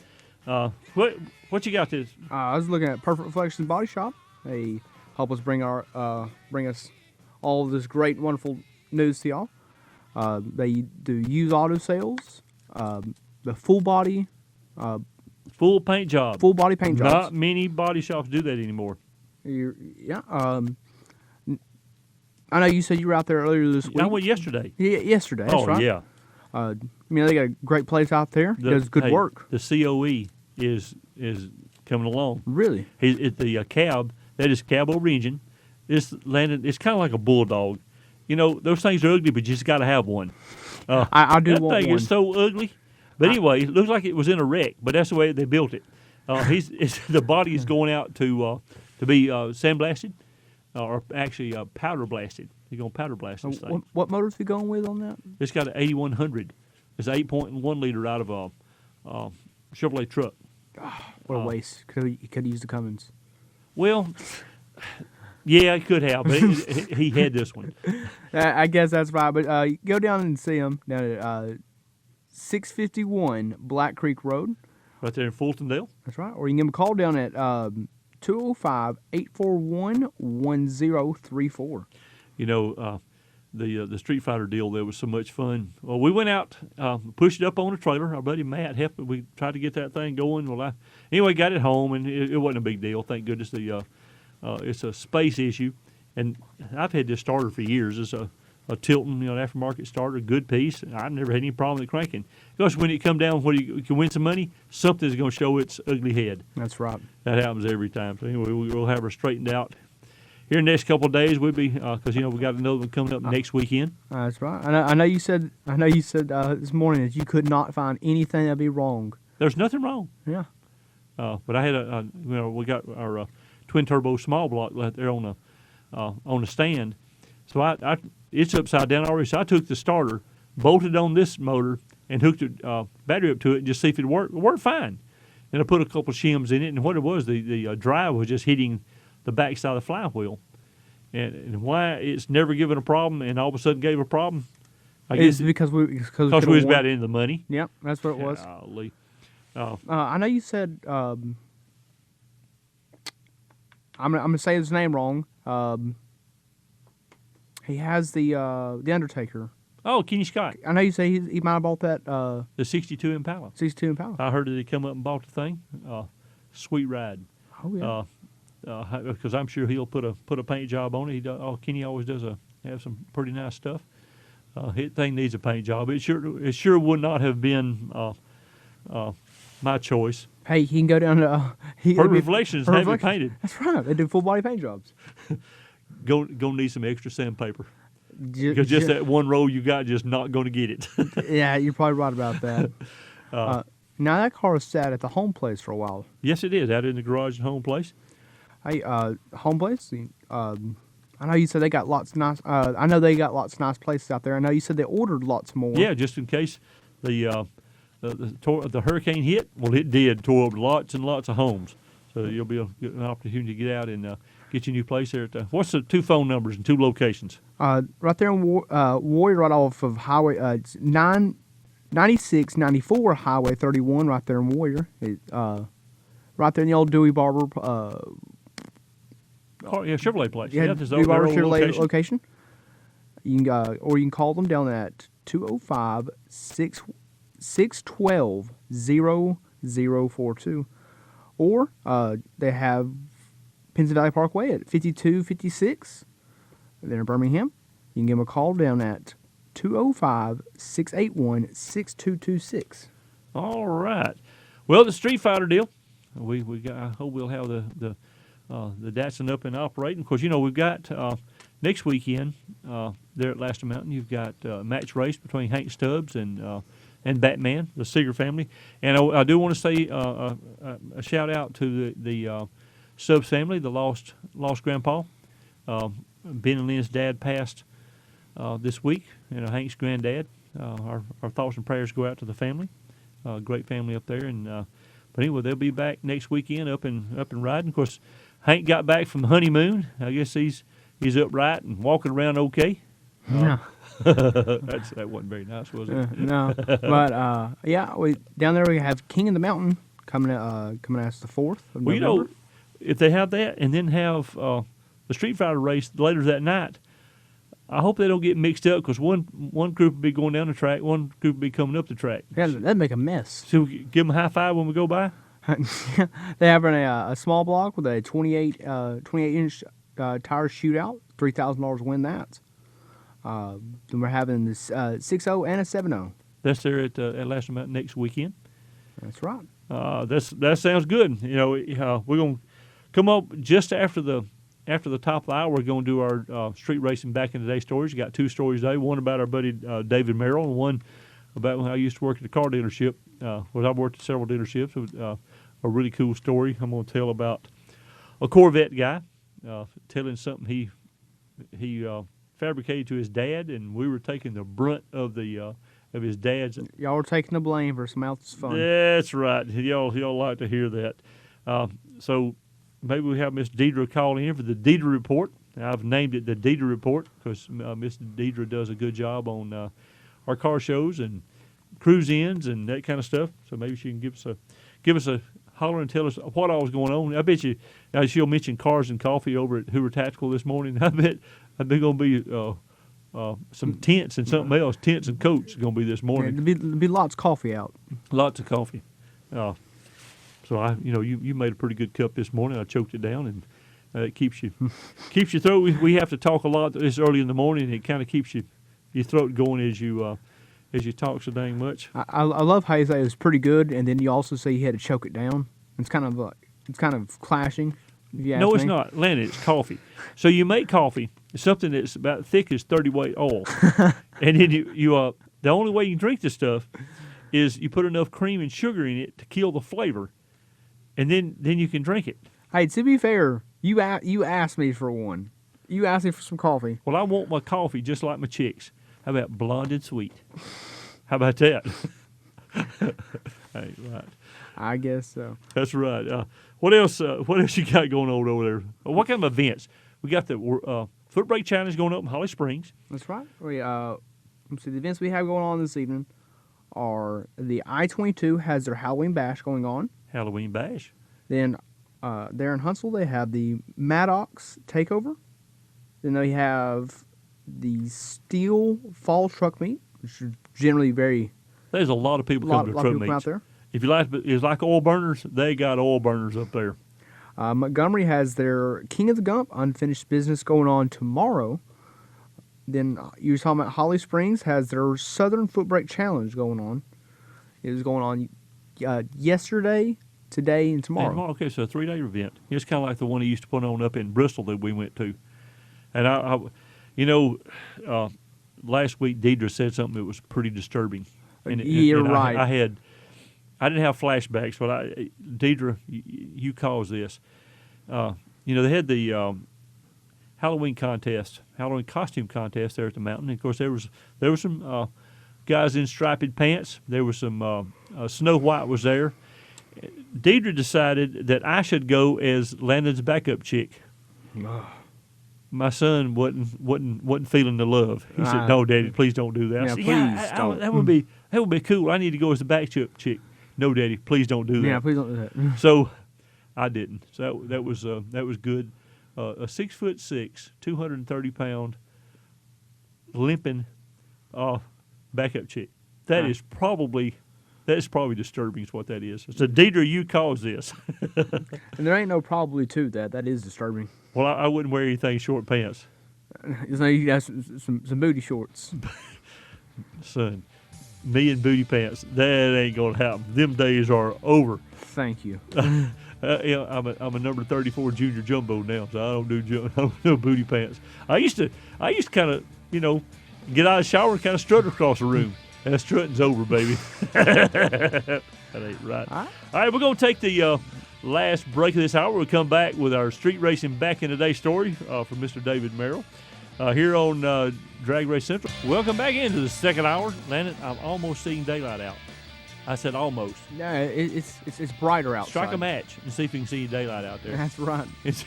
What you got this? I was looking at Perfect Reflections Body Shop. They help us bring us all of this great, wonderful news to y'all. They do used auto sales, the full body, full paint job. Full body paint jobs. Not many body shops do that anymore. Yeah. I know you said you were out there earlier this week. I went yesterday. Yeah, yesterday. That's right. Yeah. They got a great place out there. Does good work. The COE is coming along. Really? The cab, that is cab over engine. It's kind of like a bulldog. Those things are ugly, but you just got to have one. I do want one. That thing is so ugly. But anyway, it looks like it was in a wreck, but that's the way they built it. The body is going out to be sandblasted, or actually powder blasted. They're going to powder blast this thing. What motor is he going with on that? It's got an 8100. It's an 8.1 liter out of a Chevrolet truck. What a waste. Could have used the Cummins. Well, yeah, it could have, but he had this one. I guess that's right. But go down and see him down at 651 Black Creek Road. Right there in Fultondale. That's right. Or you can give him a call down at 205-841-1034. The Street Fighter deal there was so much fun. Well, we went out, pushed it up on a trailer. Our buddy Matt helped. We tried to get that thing going. Well, anyway, got it home, and it wasn't a big deal. Thank goodness. It's a space issue, and I've had this starter for years. It's a Tilton, aftermarket starter, good piece. I've never had any problem with cranking. Because when it come down, when you can win some money, something's going to show its ugly head. That's right. That happens every time. So anyway, we'll have her straightened out. Here in the next couple of days, we'll be because we got another one coming up next weekend. That's right. I know you said this morning that you could not find anything that'd be wrong. There's nothing wrong. Yeah. But I had we got our twin turbo small block there on the stand. So it's upside down already. So I took the starter, bolted on this motor, and hooked the battery up to it and just see if it worked. It worked fine. And I put a couple of shims in it, and what it was, the drive was just hitting the backside of the flywheel. And why it's never given a problem and all of a sudden gave a problem, I guess because we was about into the money. Yep, that's what it was. Golly. I know you said I'm gonna say his name wrong. He has the Undertaker. Oh, Kenny Scott. I know you say he might have bought that. The 62 Impala. 62 Impala. I heard that he come up and bought the thing. Sweet ride. Oh yeah. Because I'm sure he'll put a paint job on it. Kenny always does have some pretty nice stuff. His thing needs a paint job. It sure would not have been my choice. Hey, he can go down to Perfect Reflections have it painted. That's right. They do full body paint jobs. Go need some extra sandpaper. Because just that one roll you got just not going to get it. Yeah, you're probably right about that. Now that car is sat at the home place for a while. Yes, it is out in the garage and home place. Hey, home place. I know you said they got lots of nice. I know they got lots of nice places out there. I know you said they ordered lots more. Yeah, just in case the hurricane hit. Well, it did. Tore up lots and lots of homes. So you'll be an opportunity to get out and get your new place there. What's the 2 phone numbers and 2 locations? Right there in Warrior, right off of Highway 9694 Highway 31, right there in Warrior. Right there in the old Dewey Barber. Chevrolet place. Yeah, Dewey Barber Chevrolet location. You can or you can call them down at 205-612-0042. Or they have Pennsylvania Valley Parkway at 5256. They're in Birmingham. You can give them a call down at 205-681-6226. All right. Well, the Street Fighter deal. I hope we'll have the Datsun up and operating. Of course, we've got next weekend there at Laster Mountain, you've got a match race between Hank Stubbs and Batman, the Seeger family. And I do want to say a shout out to the Stubbs family, the lost grandpa. Ben and Lynn's dad passed this week, Hank's granddad. Our thoughts and prayers go out to the family. Great family up there, and but anyway, they'll be back next weekend up and riding. Of course, Hank got back from honeymoon. I guess he's upright and walking around okay. Yeah. That wasn't very nice, was it? No, but down there we have King of the Mountain coming at us the 4th of Well, November. if they have that and then have the Street Fighter race later that night, I hope they don't get mixed up because one group will be going down the track, one group will be coming up the track. Yeah, that'd make a mess. So we give them a high five when we go by. They have a small block with a 28-inch tire shootout. $3,000 win that. Then we're having this 6-0 and a 7-0. That's there at Laster Mountain next weekend. That's right. That sounds good. We're gonna come up just after the top of the hour. We're gonna do our street racing back in the day stories. We got 2 stories today. One about our buddy David Merrill, and one about when I used to work at a car dealership. I've worked at several dealerships. It was a really cool story. I'm gonna tell about a Corvette guy telling something he fabricated to his dad, and we were taking the brunt of his dad's. Y'all are taking the blame for some else's fun. That's right. Y'all like to hear that. So maybe we have Miss Deidre call in for the Deidre Report. I've named it the Deidre Report because Miss Deidre does a good job on our car shows and cruise ins and that kind of stuff. So maybe she can give us a holler and tell us what all was going on. I bet you she'll mention cars and coffee over at Hoover Tactical this morning. I bet they're going to be some tents and something else. Tents and coats are going to be this morning. Yeah, there'll be lots of coffee out. Lots of coffee. So you made a pretty good cup this morning. I choked it down, and it keeps you throat. We have to talk a lot this early in the morning. It kind of keeps your throat going as you talk so dang much. I love how you say it was pretty good, and then you also say you had to choke it down. It's kind of clashing. No, it's not, Lenny. It's coffee. So you make coffee. It's something that's about thick as 30-weight oil, and then you the only way you can drink this stuff is you put enough cream and sugar in it to kill the flavor, and then you can drink it. Hey, to be fair, you asked me for one. You asked me for some coffee. Well, I want my coffee just like my chicks. How about blonde and sweet? How about that? Hey, right. I guess so. That's right. What else? What else you got going on over there? What kind of events? We got the foot brake challenge going up in Holly Springs. That's right. Let's see. The events we have going on this evening are the I-22 has their Halloween bash going on. Halloween bash. Then there in Huntsville they have the Maddox takeover. Then they have the Steel Fall Truck Meet, which is generally very. There's a lot of people coming to truck meets. Out there. If you like oil burners, they got oil burners up there. Montgomery has their King of the Gump unfinished business going on tomorrow. Then you were talking about Holly Springs has their Southern Foot Brake Challenge going on. It was going on yesterday, today, and tomorrow. Okay, so a 3-day event. It's kind of like the one he used to put on up in Bristol that we went to. And last week Deidre said something that was pretty disturbing. You're right. I didn't have flashbacks, but Deidre, you caused this. They had the Halloween costume contest there at the mountain. And of course, there was some guys in striped pants. There was some Snow White was there. Deidre decided that I should go as Landon's backup chick. My son wasn't feeling the love. He said, "No, Daddy, please don't do that." Yeah, I said, please don't. That would be cool. I need to go as the backup chick. No, Daddy, please don't do that. Yeah, please don't do that. So I didn't. So that was good. A 6'6", 230-pound, limping backup chick. That's probably disturbing. Is what that is. So Deidre, you caused this. And there ain't no probably to that. That is disturbing. Well, I wouldn't wear anything short pants. You got some booty shorts. Son, me and booty pants, that ain't gonna happen. Them days are over. Thank you. I'm a number 34 junior jumbo now, so I don't do I don't do booty pants. I used to kind of get out of the shower and kind of strut across the room. And strutting's over, baby. That ain't right. All right, we're gonna take the last break of this hour. We'll come back with our street racing back in the day story from Mr. David Merrill here on Drag Race Central. Welcome back into the second hour. Landon, I'm almost seeing daylight out. I said almost. No, it's brighter outside. Strike a match and see if you can see daylight out there. That's right. It's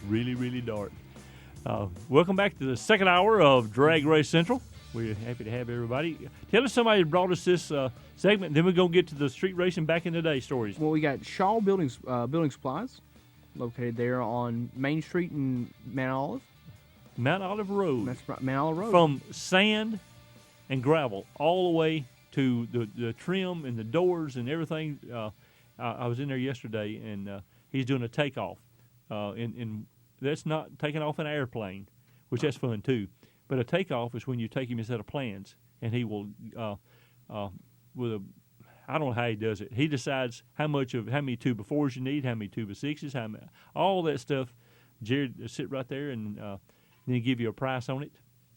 really, really dark. Welcome back to the second hour of Drag Race Central. We're happy to have everybody. Tell us somebody that brought us this segment, then we're going to get to the street racing back in the day stories. Well, we got Shaw Building Supplies, located there on Main Street in Mount Olive. Mount Olive Road. That's right, Mount Olive Road. From sand and gravel all the way to the trim and the doors and everything. I was in there yesterday, and he's doing a takeoff. And that's not taking off an airplane, which that's fun too. But a takeoff is when you take him a set of plans, and he will, with a, I don't know how he does it. He decides how many 2x4s you need, how many 2x6s, all that stuff. Jared will sit right there and then he give you a price on it,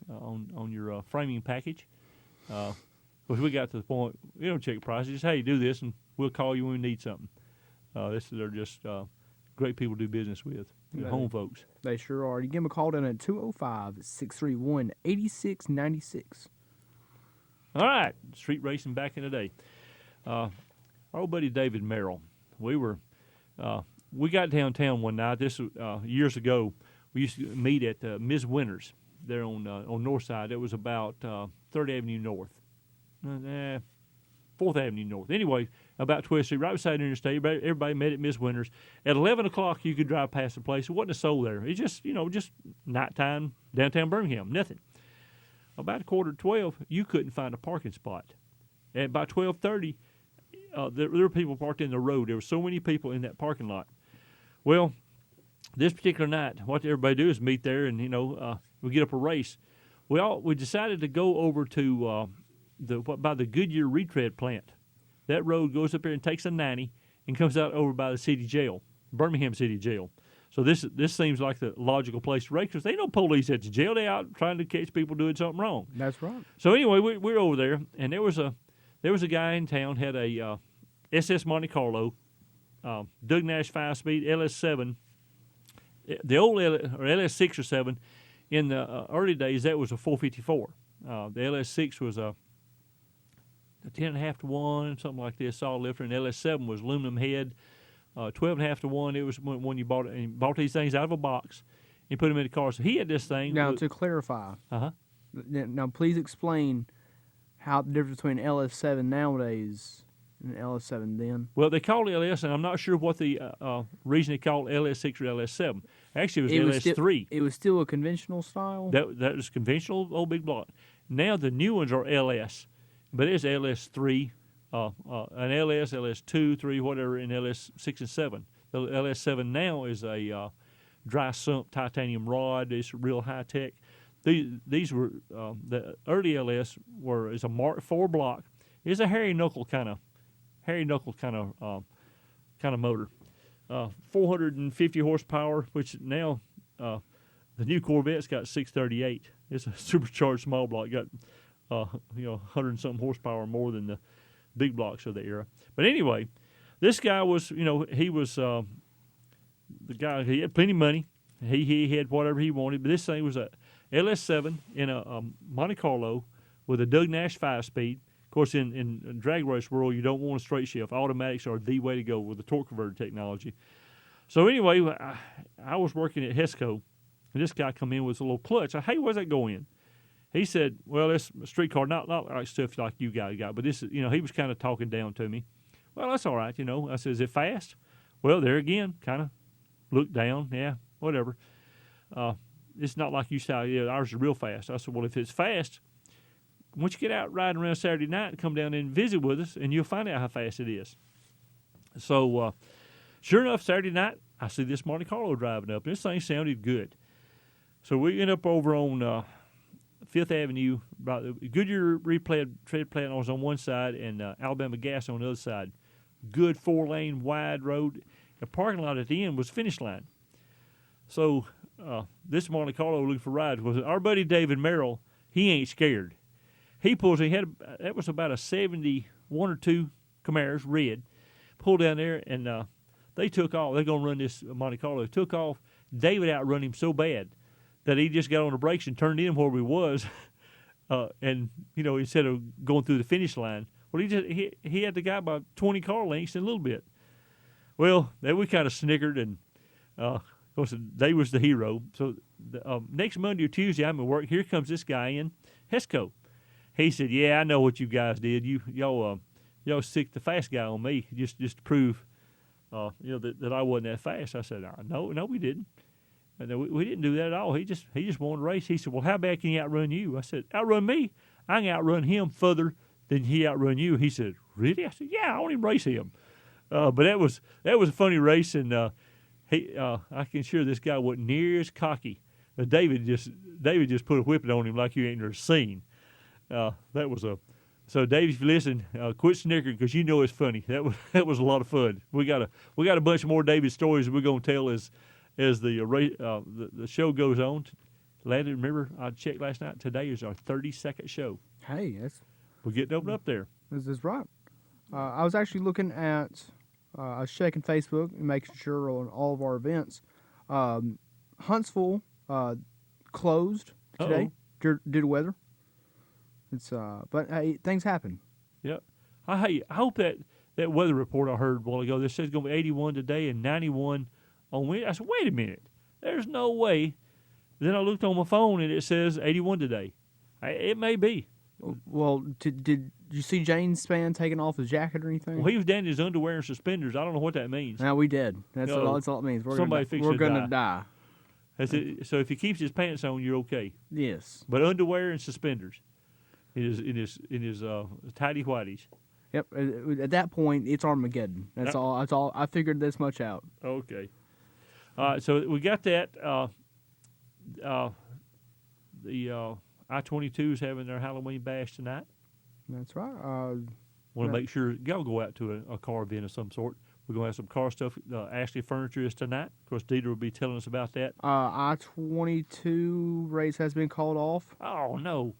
on your framing package. Because we got to the point, we don't check prices. Just, hey, do this, and we'll call you when we need something. They're just great people to do business with. Home folks. They sure are. You give them a call down at 205-631-8696. All right. Street racing back in the day. Our old buddy David Merrill. We got downtown one night. This years ago. We used to meet at Ms. Winters there on North Side. It was about 3rd Avenue North. 4th Avenue North. Anyway, about 12th Street, right beside the interstate. Everybody met at Miss Winters. At 11 o'clock, you could drive past the place. It wasn't a soul there. It's just, just nighttime, downtown Birmingham, nothing. About 11:45, you couldn't find a parking spot. And by 12:30, there were people parked in the road. There were so many people in that parking lot. Well, this particular night, what everybody do is meet there, and, we get up a race. We decided to go over to by the Goodyear retread plant. That road goes up there and takes a 90 and comes out over by the city jail, Birmingham City Jail. So this seems like the logical place to race because they no police at the jail. They out trying to catch people doing something wrong. That's right. So anyway, we're over there, and there was a guy in town had a SS Monte Carlo, Doug Nash 5-speed LS7. The old LS6 or 7 in the early days that was a 454. The LS6 was a 10.5 to 1, something like this, solid lifter, and LS7 was aluminum head, 12.5 to 1. It was when you bought it, and you bought these things out of a box, and put them in the car. So he had this thing. Now, to clarify, now please explain how the difference between LS7 nowadays and LS7 then. Well, they called it LS, and I'm not sure what the reason they called LS6 or LS7. Actually, it was LS3. It was still a conventional style? That was conventional, old big block. Now the new ones are LS. But it's LS3, an LS, LS2, 3, whatever, and LS6 and 7. The LS7 now is a dry sump titanium rod. It's real high tech. These were the early LS is a Mark IV block. It's a hairy knuckle kind of motor. 450 horsepower, which now the new Corvette's got 638. It's a supercharged small block. Got 100-something horsepower more than the big blocks of the era. But anyway, this guy was, he was the guy. He had plenty of money. He had whatever he wanted. But this thing was a LS7 in a Monte Carlo with a Doug Nash 5-speed. Of course, in drag race world, you don't want a straight shift. Automatics are the way to go with the torque converter technology. So anyway, I was working at Hesco, and this guy come in with a little clutch. I said, hey, where's that go in? He said, well, it's a street car, not like stuff like you guys got, but this is, he was kind of talking down to me. Well, that's all right, I said, is it fast? Well, there again, kind of looked down, yeah, whatever. It's not like you said, ours is real fast. I said, well, if it's fast, once you get out riding around Saturday night, come down and visit with us, and you'll find out how fast it is. So, sure enough, Saturday night, I see this Monte Carlo driving up, and this thing sounded good. So we end up over on 5th Avenue, Goodyear tread plant was on one side and Alabama Gas on the other side. Good 4-lane wide road. the parking lot at the end was the finish line. So this Monte Carlo looking for rides was our buddy David Merrill. He ain't scared. He pulls. That was about a 71 or 2 Camaros red. Pulled down there and they took off. They're gonna run this Monte Carlo. They took off. David outrun him so bad that he just got on the brakes and turned in where we was. And instead of going through the finish line, well, he had the guy by 20 car lengths in a little bit. Well, then we kind of snickered, and of course, Dave was the hero. So next Monday or Tuesday, I'm at work. Here comes this guy in Hesco. He said, "Yeah, I know what you guys did. Y'all sicked the fast guy on me just to prove, that I wasn't that fast." I said, "No, we didn't. And we didn't do that at all. He just wanted to race." He said, "Well, how bad can he outrun you?" I said, "Outrun me? I can outrun him further than he outrun you." He said, "Really?" I said, "Yeah, I want him to race him." But that was a funny race, and I can assure this guy wasn't near as cocky. David just put a whipping on him like you ain't never seen. So Dave, if you listen, quit snickering because you know it's funny. That was a lot of fun. We got a bunch more David stories we're gonna tell as the show goes on. Landon, remember I checked last night. Today is our 32nd show. Hey, We're getting open up there. This is right. I was actually looking at, I was checking Facebook and making sure on all of our events. Huntsville closed today due to weather. It's but hey, things happen. Yep. I hope that weather report I heard a while ago that says it's going to be 81 today and 91 on Wednesday. I said, wait a minute. There's no way. Then I looked on my phone and it says 81 today. It may be. Well, did you see James Spann taking off his jacket or anything? Well, he was down in his underwear and suspenders. I don't know what that means. No, we did. That's all it means. We're gonna die. So if he keeps his pants on, you're okay. Yes. But underwear and suspenders in his tidy whities. Yep. At that point, it's Armageddon. That's all. I figured this much out. Okay. All right. So we got that. The I-22 is having their Halloween bash tonight. That's right. Want to make sure y'all go out to a car event of some sort. We're going to have some car stuff. Ashley Furniture is tonight. Of course, Deidre will be telling us about that. I-22 race has been called off. Oh, no.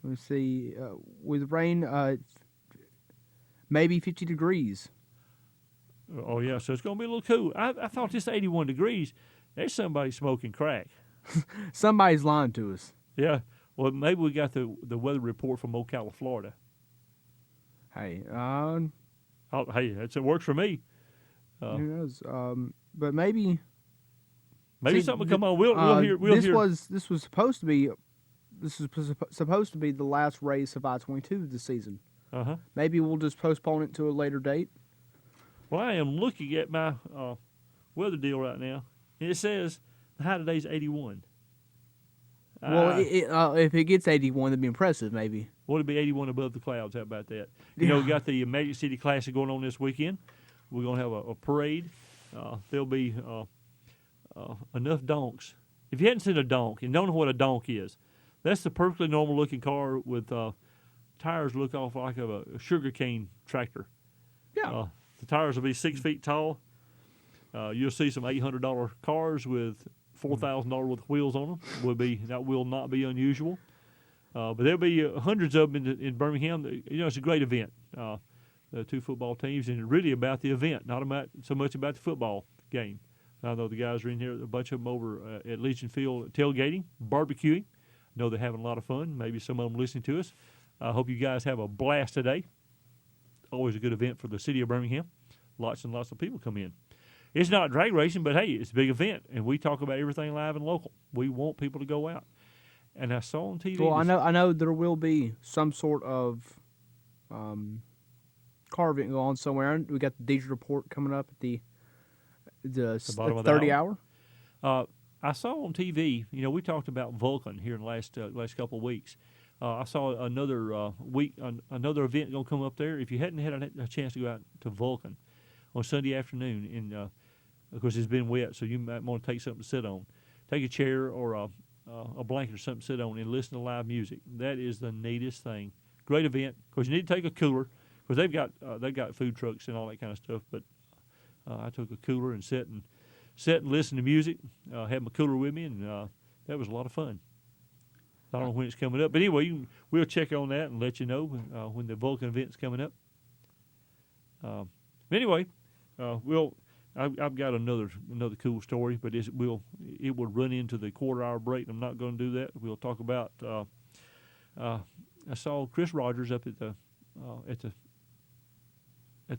Let's see. With rain, maybe 50 degrees. Oh, yeah. So it's going to be a little cool. I thought this 81 degrees, there's somebody smoking crack. Somebody's lying to us. Yeah. Well, maybe we got the weather report from Ocala, Florida. Hey, hey, it works for me. who knows? But maybe something will come on. We'll hear. This was supposed to be the last race of I-22 this season. Uh-huh. Maybe we'll just postpone it to a later date. Well, I am looking at my weather deal right now, and it says the high today is 81. Well, if it gets 81, that'd be impressive, maybe. Well, it'll be 81 above the clouds. How about that? We got the Magic City Classic going on this weekend. We're going to have a parade. There'll be enough donks. If you hadn't seen a donk and don't know what a donk is, that's the perfectly normal-looking car with tires look off like a sugarcane tractor. Yeah. The tires will be 6 feet tall. You'll see some $800 cars with $4,000 worth of wheels on them. That will not be unusual. But there'll be hundreds of them in Birmingham. It's a great event. The two football teams, and really about the event, not so much about the football game. I know the guys are in here, a bunch of them over at Legion Field tailgating, barbecuing. I know they're having a lot of fun. Maybe some of them listening to us. I hope you guys have a blast today. Always a good event for the city of Birmingham. Lots and lots of people come in. It's not drag racing, but hey, it's a big event, and we talk about everything live and local. We want people to go out. And I saw on TV. Well, I know there will be some sort of car event going on somewhere. We got the Deidre report coming up at the 30 hour. I saw on TV. We talked about Vulcan here in the last couple of weeks. I saw another another event going to come up there. If you hadn't had a chance to go out to Vulcan on Sunday afternoon, and of course it's been wet, so you might want to take something to sit on. Take a chair or a blanket or something to sit on and listen to live music. That is the neatest thing. Great event. Of course, you need to take a cooler because they've got food trucks and all that kind of stuff. But I took a cooler and sat and listened to music. Had my cooler with me, and that was a lot of fun. I don't know when it's coming up, but anyway, we'll check on that and let you know when the Vulcan event's coming up. Anyway, I've got another cool story, but it will run into the quarter-hour break. I'm not going to do that. We'll talk about. I saw Chris Rogers up at the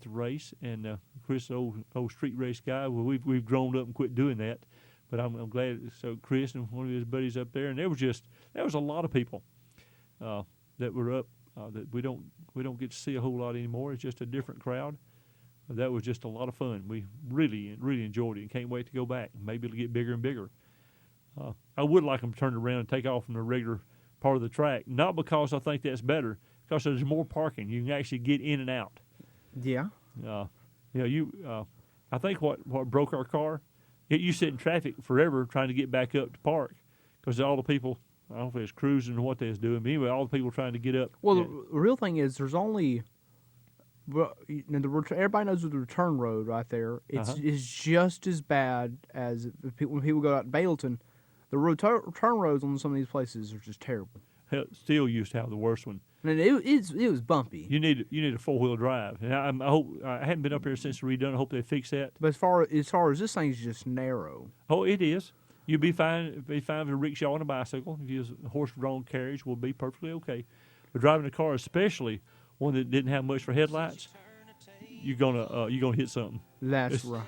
race, and Chris, old street race guy. Well, we've grown up and quit doing that, but I'm glad. So Chris and one of his buddies up there, and there was a lot of people that were up that we don't get to see a whole lot anymore. It's just a different crowd. That was just a lot of fun. We really enjoyed it and can't wait to go back. Maybe it'll get bigger and bigger. I would like them to turn around and take off from the regular part of the track, not because I think that's better, because there's more parking. You can actually get in and out. Yeah. I think what broke our car, you sit in traffic forever trying to get back up to park because all the people, I don't know if they was cruising or what they was doing, but anyway, all the people trying to get up. Well, the real thing is there's only, everybody knows the return road right there. It's just as bad as when people go out to Bayleton. The return roads on some of these places are just terrible. Hell, still used to have the worst one. And it was bumpy. You need a 4-wheel drive, and I hope I hadn't been up here since redone. I hope they fix that. But as far as this thing's just narrow. Oh, it is. You'd be fine. With a rickshaw and a bicycle. If you use a horse-drawn carriage, will be perfectly okay. But driving a car, especially one that didn't have much for headlights, you're gonna hit something. That's right.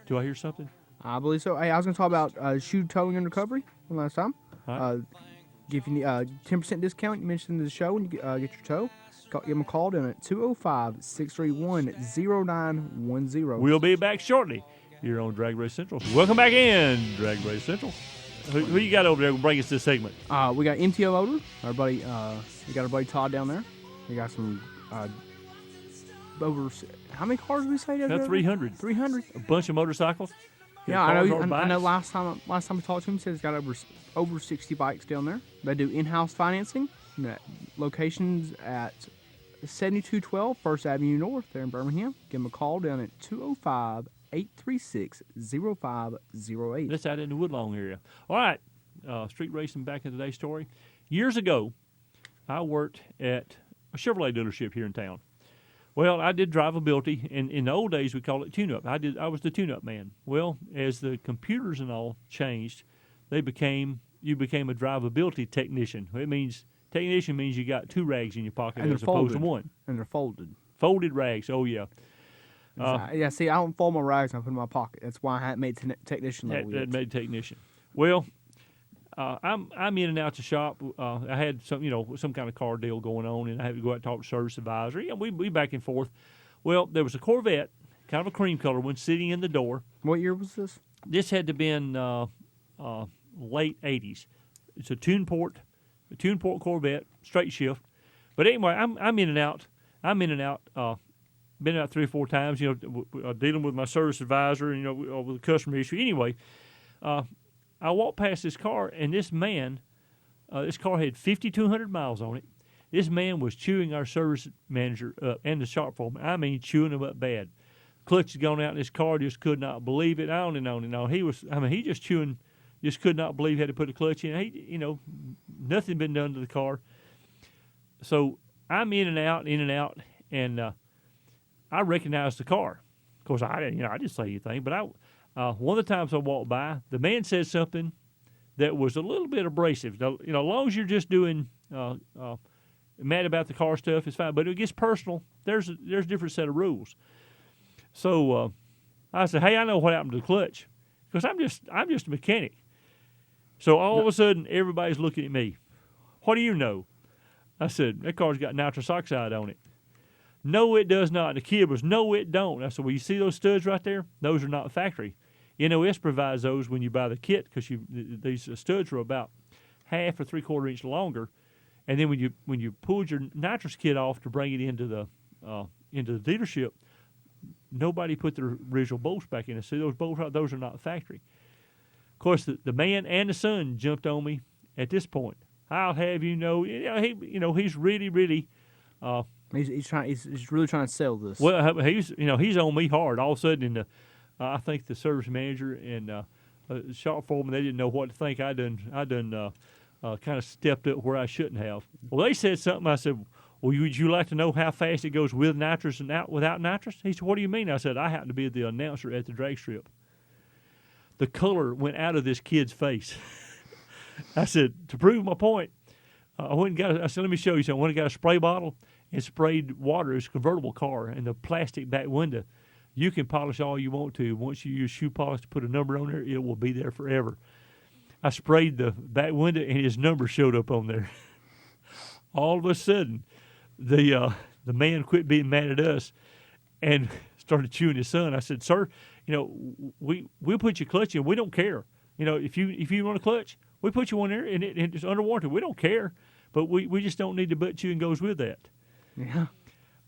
Do I hear something? I believe so. Hey, I was going to talk about shoe towing and recovery one last time. Right. Give you 10% discount. You mentioned in the show when you get your tow. Give them a call down at 205-631-0910. We'll be back shortly here on Drag Race Central. Welcome back in, Drag Race Central. Who you got over there to bring us this segment? We got MTO Motor. We got our buddy Todd down there. We got some over. How many cars did we say? About 300. 300. A bunch of motorcycles. Yeah, I know. Last time I talked to him, he said he's got over 60 bikes down there. They do in-house financing. Locations at 7212 First Avenue North there in Birmingham. Give them a call down at 205-836-0508. That's out in the Woodlawn area. All right, street racing back in today's story. Years ago, I worked at a Chevrolet dealership here in town. Well, I did drivability, and in the old days we called it tune-up. I was the tune-up man. Well, as the computers and all changed, you became a drivability technician. Technician means you got 2 rags in your pocket as opposed to 1. And they're folded. Folded rags. Oh yeah. Yeah. See, I don't fold my rags. I put them in my pocket. That's why I hadn't made technician level yet. That made technician. Well, I'm in and out the shop. I had some kind of car deal going on, and I had to go out and talk to service advisor. Yeah, we back and forth. Well, there was a Corvette, kind of a cream color one, sitting in the door. What year was this? This had to have been late '80s. It's a tune port Corvette, straight shift. But anyway, I'm in and out. Been out 3 or 4 times. Dealing with my service advisor, with a customer issue. Anyway. I walked past this car, and this man, this car had 5,200 miles on it. This man was chewing our service manager up and the shop foreman. I mean, chewing him up bad. Clutch had gone out in this car, just could not believe it. On and on and on. He just chewing, just could not believe he had to put a clutch in. Nothing been done to the car. So I'm in and out, and I recognized the car. Of course, I didn't say anything, but one of the times I walked by, the man said something that was a little bit abrasive. As long as you're just doing mad about the car stuff, it's fine. But it gets personal. There's a different set of rules. So I said, "Hey, I know what happened to the clutch, because I'm just a mechanic." So all of a sudden, everybody's looking at me. What do you know? I said, "That car's got nitrous oxide on it." "No, it does not." And the kid was, "No, it don't." I said, "Well, you see those studs right there? Those are not factory. NOS provides those when you buy the kit, because these studs are about 1/2 or 3/4 inch longer. And then when you pulled your nitrous kit off to bring it into the dealership, nobody put their original bolts back in. See those bolts? Those are not factory." Of course, the man and the son jumped on me at this point. "I'll have you know, he's really, really." He's really trying to sell this. Well, he's on me hard. All of a sudden, I think the service manager and shop foreman, they didn't know what to think. I done kind of stepped up where I shouldn't have. Well, they said something. I said, well, would you like to know how fast it goes with nitrous and out without nitrous? He said, what do you mean? I said, I happen to be the announcer at the drag strip. The color went out of this kid's face. I said, to prove my point, I said, let me show you something. I went and got a spray bottle and sprayed water. It's a convertible car, and the plastic back window. You can polish all you want to. Once you use shoe polish to put a number on there, it will be there forever. I sprayed the back window, and his number showed up on there. All of a sudden, the man quit being mad at us and started chewing his son. I said, sir, we'll put your clutch in. We don't care. If you run a clutch, we put you on there, and it's under warranty. We don't care, but we just don't need the butt chewing goes with that. Yeah.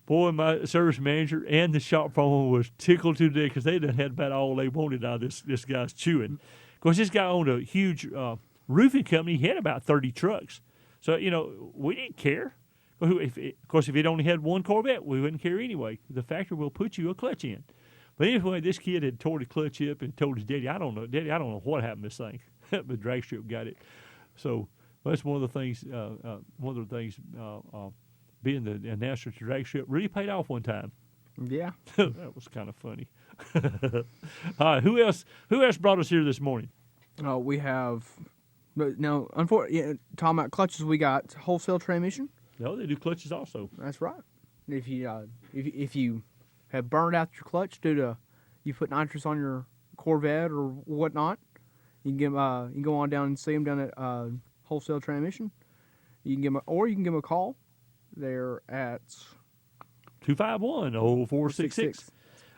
Boy, my service manager and the shop foreman was tickled to death because they done had about all they wanted out of this guy's chewing. Of course, this guy owned a huge roofing company. He had about 30 trucks. So, we didn't care. Of course, if it only had one Corvette, we wouldn't care anyway. The factory will put you a clutch in. But anyway, this kid had tore the clutch up and told his daddy, Daddy, I don't know what happened to this thing. The drag strip got it. So that's one of the things, being the announcer to drag strip really paid off one time. Yeah. That was kind of funny. All right, who else brought us here this morning? We have, but now, unfortunately, talking about clutches, we got wholesale transmission. No, they do clutches also. That's right. If you have burned out your clutch due to you put nitrous on your Corvette or whatnot, you can go on down and see them down at wholesale transmission. You can give them a call. They're at 251-0466.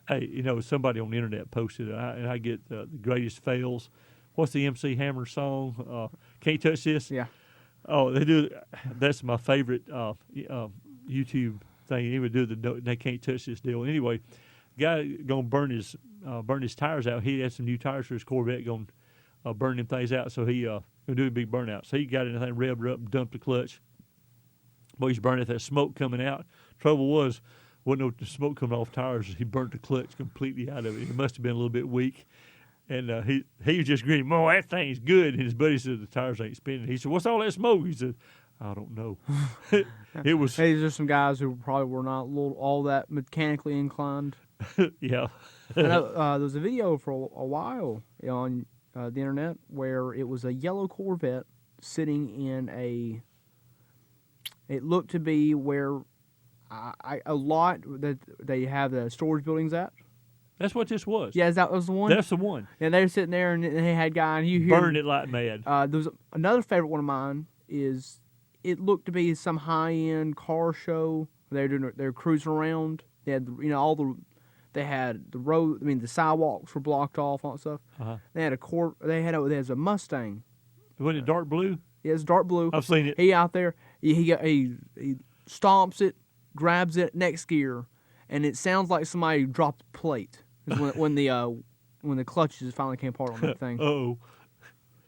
Hey, somebody on the internet posted it, and I get the greatest fails. What's the MC Hammer song? Can't Touch This? Yeah. Oh, they do. That's my favorite YouTube thing. He would do they can't touch this deal. Anyway, guy gonna burn his tires out. He had some new tires for his Corvette. Gonna burn them things out. So he gonna do a big burnout. So he got anything revved up and dumped the clutch. Boy, he's burning that smoke coming out. Trouble wasn't no smoke coming off tires. He burnt the clutch completely out of it. It must have been a little bit weak. And he was just grinning, "Boy, that thing's good." And his buddy said, "The tires ain't spinning." He said, "What's all that smoke?" He said, "I don't know." It was. Hey, these are some guys who probably were not all that mechanically inclined. Yeah. I know, there was a video for a while on the internet where it was a yellow Corvette sitting in a. It looked to be where a lot that they have the storage buildings at. That's what this was. Yeah, that was the one? That's the one. And they were sitting there, and they had guy, and you hear... Burned it like mad. There was another favorite one of mine is it looked to be some high-end car show. They're cruising around. They had, they had the road, the sidewalks were blocked off, all that stuff. Uh-huh. They had there's a Mustang. Wasn't it dark blue? Yeah, it's dark blue. I've seen it. He out there, he stomps it, grabs it next gear, and it sounds like somebody dropped a plate. when the clutches finally came apart on that thing. Oh.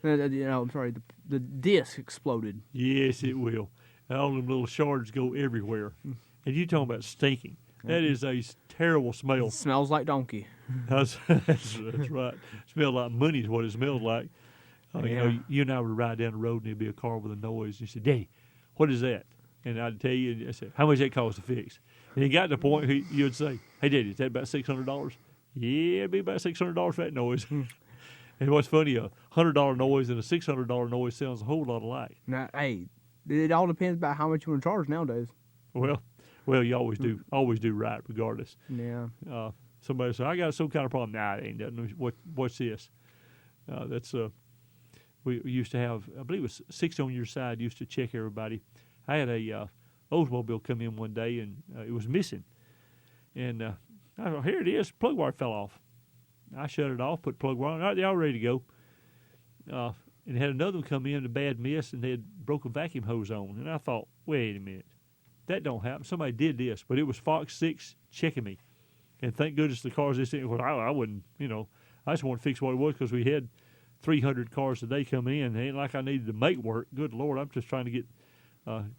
I'm sorry, the disc exploded. Yes, it will. And all them little shards go everywhere. And you talking about stinking. That is a terrible smell. It smells like donkey. That's right. Smells like money is what it smells like. You and I would ride down the road and there'd be a car with a noise. And you said, "Daddy, what is that?" And I'd tell you, and I said, "How much that cost to fix?" And he got to the point you'd say, "Hey, Daddy, is that about $600? Yeah, it'd be about $600 for that noise." And what's funny, a $100 noise and a $600 noise sounds a whole lot alike. Now, hey, it all depends about how much you want to charge nowadays. Well, you always do right regardless. Yeah. Somebody said, "I got some kind of problem." Nah, it ain't that. What's this? We used to have, I believe it was 60 on your side, used to check everybody. I had a Oldsmobile come in one day, and it was missing. And I thought, here it is, plug wire fell off. I shut it off, put plug wire on. All right, they're all ready to go. And had another one come in, a bad miss, and they had broke a vacuum hose on. And I thought, wait a minute, that don't happen. Somebody did this, but it was Fox 6 checking me. And thank goodness the cars this didn't. Well, I wouldn't, I just want to fix what it was because we had 300 cars a day coming in. It ain't like I needed to make work. Good Lord, I'm just trying to get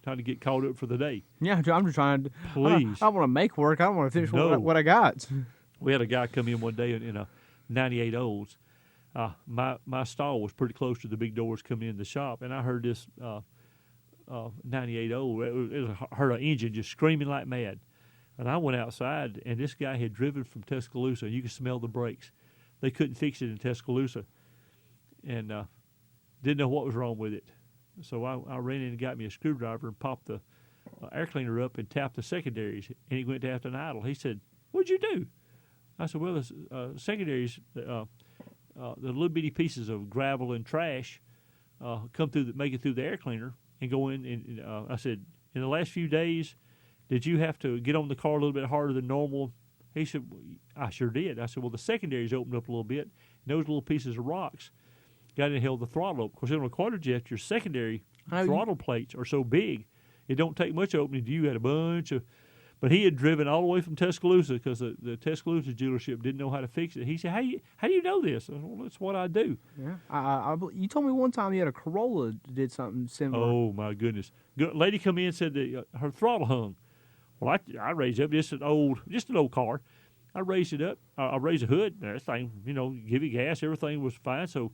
trying to get caught up for the day. Yeah, I'm just trying to. Please. I want to make work. I don't want to finish No. what I got. We had a guy come in one day in a 98 Olds. My stall was pretty close to the big doors coming in the shop, and I heard this 98 Old. Heard an engine just screaming like mad. And I went outside, and this guy had driven from Tuscaloosa. You could smell the brakes. They couldn't fix it in Tuscaloosa, and didn't know what was wrong with it. So I ran in and got me a screwdriver and popped the air cleaner up and tapped the secondaries, and he went to have an idle. He said, "What'd you do?" I said, "Well, the secondaries, the little bitty pieces of gravel and trash make it through the air cleaner and go in." And I said, "In the last few days, did you have to get on the car a little bit harder than normal?" He said, "Well, I sure did." I said, "Well, the secondaries opened up a little bit, and those little pieces of rocks got in and held the throttle up. Of course, on a quadrijet, your secondary throttle plates are so big, it don't take much opening. You had a bunch of..." But he had driven all the way from Tuscaloosa because the Tuscaloosa dealership didn't know how to fix it. He said, how do you know this?" I said, "Well, that's what I do." Yeah, you told me one time you had a Corolla that did something similar. Oh, my goodness. Lady come in and said that her throttle hung. Well, I raised it up, just an old car. I raised it up. I raised the hood. That thing, give it gas. Everything was fine. So,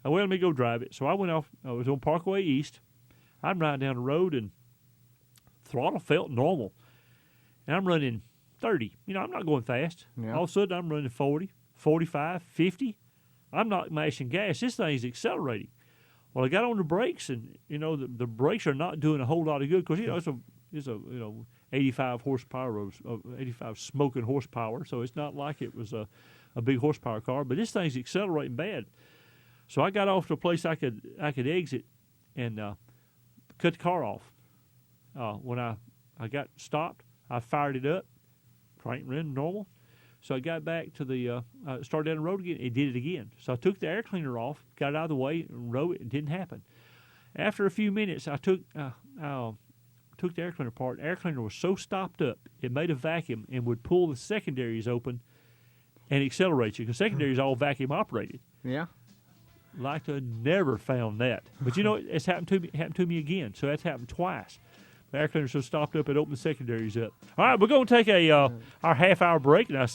let me go drive it. So I went off. I was on Parkway East. I'm riding down the road, and throttle felt normal. And I'm running 30. I'm not going fast. Yeah. All of a sudden, I'm running 40, 45, 50. I'm not mashing gas. This thing's accelerating. Well, I got on the brakes, and, the brakes are not doing a whole lot of good because, it's a 85 horsepower, 85 smoking horsepower, so it's not like it was a big horsepower car, but this thing's accelerating bad. So I got off to a place I could exit and cut the car off. When I got stopped, I fired it up, crank ran normal. So I got back to started down the road again. It did it again. So I took the air cleaner off, got it out of the way, and rode it. It didn't happen. After a few minutes, I took the air cleaner apart. The air cleaner was so stopped up, it made a vacuum and would pull the secondaries open and accelerate you because secondaries all vacuum operated. Yeah. Like to have never found that. But it's happened to me again. So that's happened twice. The air cleaner so stopped up it opened the secondaries up. All right, we're going to take our half-hour break, and I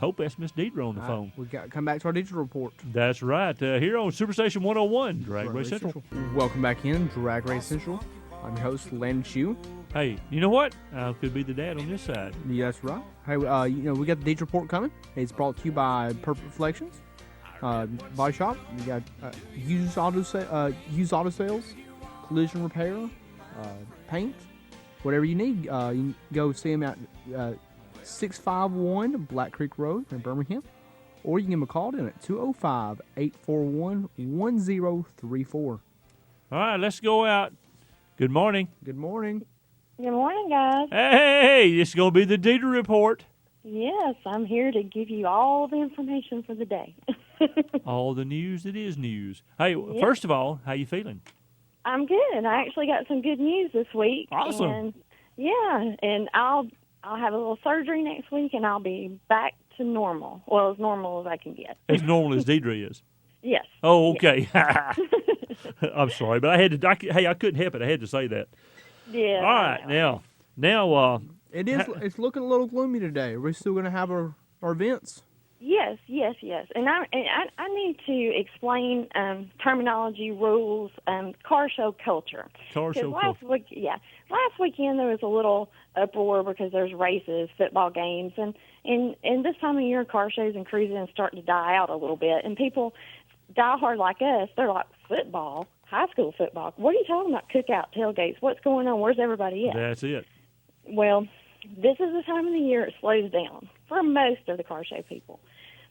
hope that's Miss Deidre on the phone. We got to come back to our digital report. That's right. Here on Superstation 101, Drag Race Central. Welcome back in, Drag Race Central. I'm your host, Landon Shue. Hey, you know what? I could be the dad on this side. Yeah, that's right. Hey, we got the digital report coming. It's brought to you by Purple Reflections Body Shop. We got used auto sales, collision repair, paint, whatever you need. You can go see them at 651 Black Creek Road in Birmingham, or you can give them a call in at 205-841-1034. All right, let's go out. Good morning. Good morning. Good morning, guys. Hey, this is going to be the Deidre Report. Yes, I'm here to give you all the information for the day. All the news that is news. Hey, First of all, how you feeling? I'm good. I actually got some good news this week. Awesome. And I'll have a little surgery next week, and I'll be back to normal. Well, as normal as I can get. As normal as Deidre is. Yes. Oh, okay. Yes. I'm sorry, but I couldn't help it. I had to say that. Yeah. All right, now, it's looking a little gloomy today. Are we still going to have our events? Yes. And I need to explain terminology, rules, car show culture. Last weekend there was a little uproar because there's races, football games, and this time of year car shows and cruising is starting to die out a little bit. And people die hard like us, they're like, football, high school football. What are you talking about? Cookout, tailgates. What's going on? Where's everybody at? That's it. Well, this is the time of the year it slows down for most of the car show people.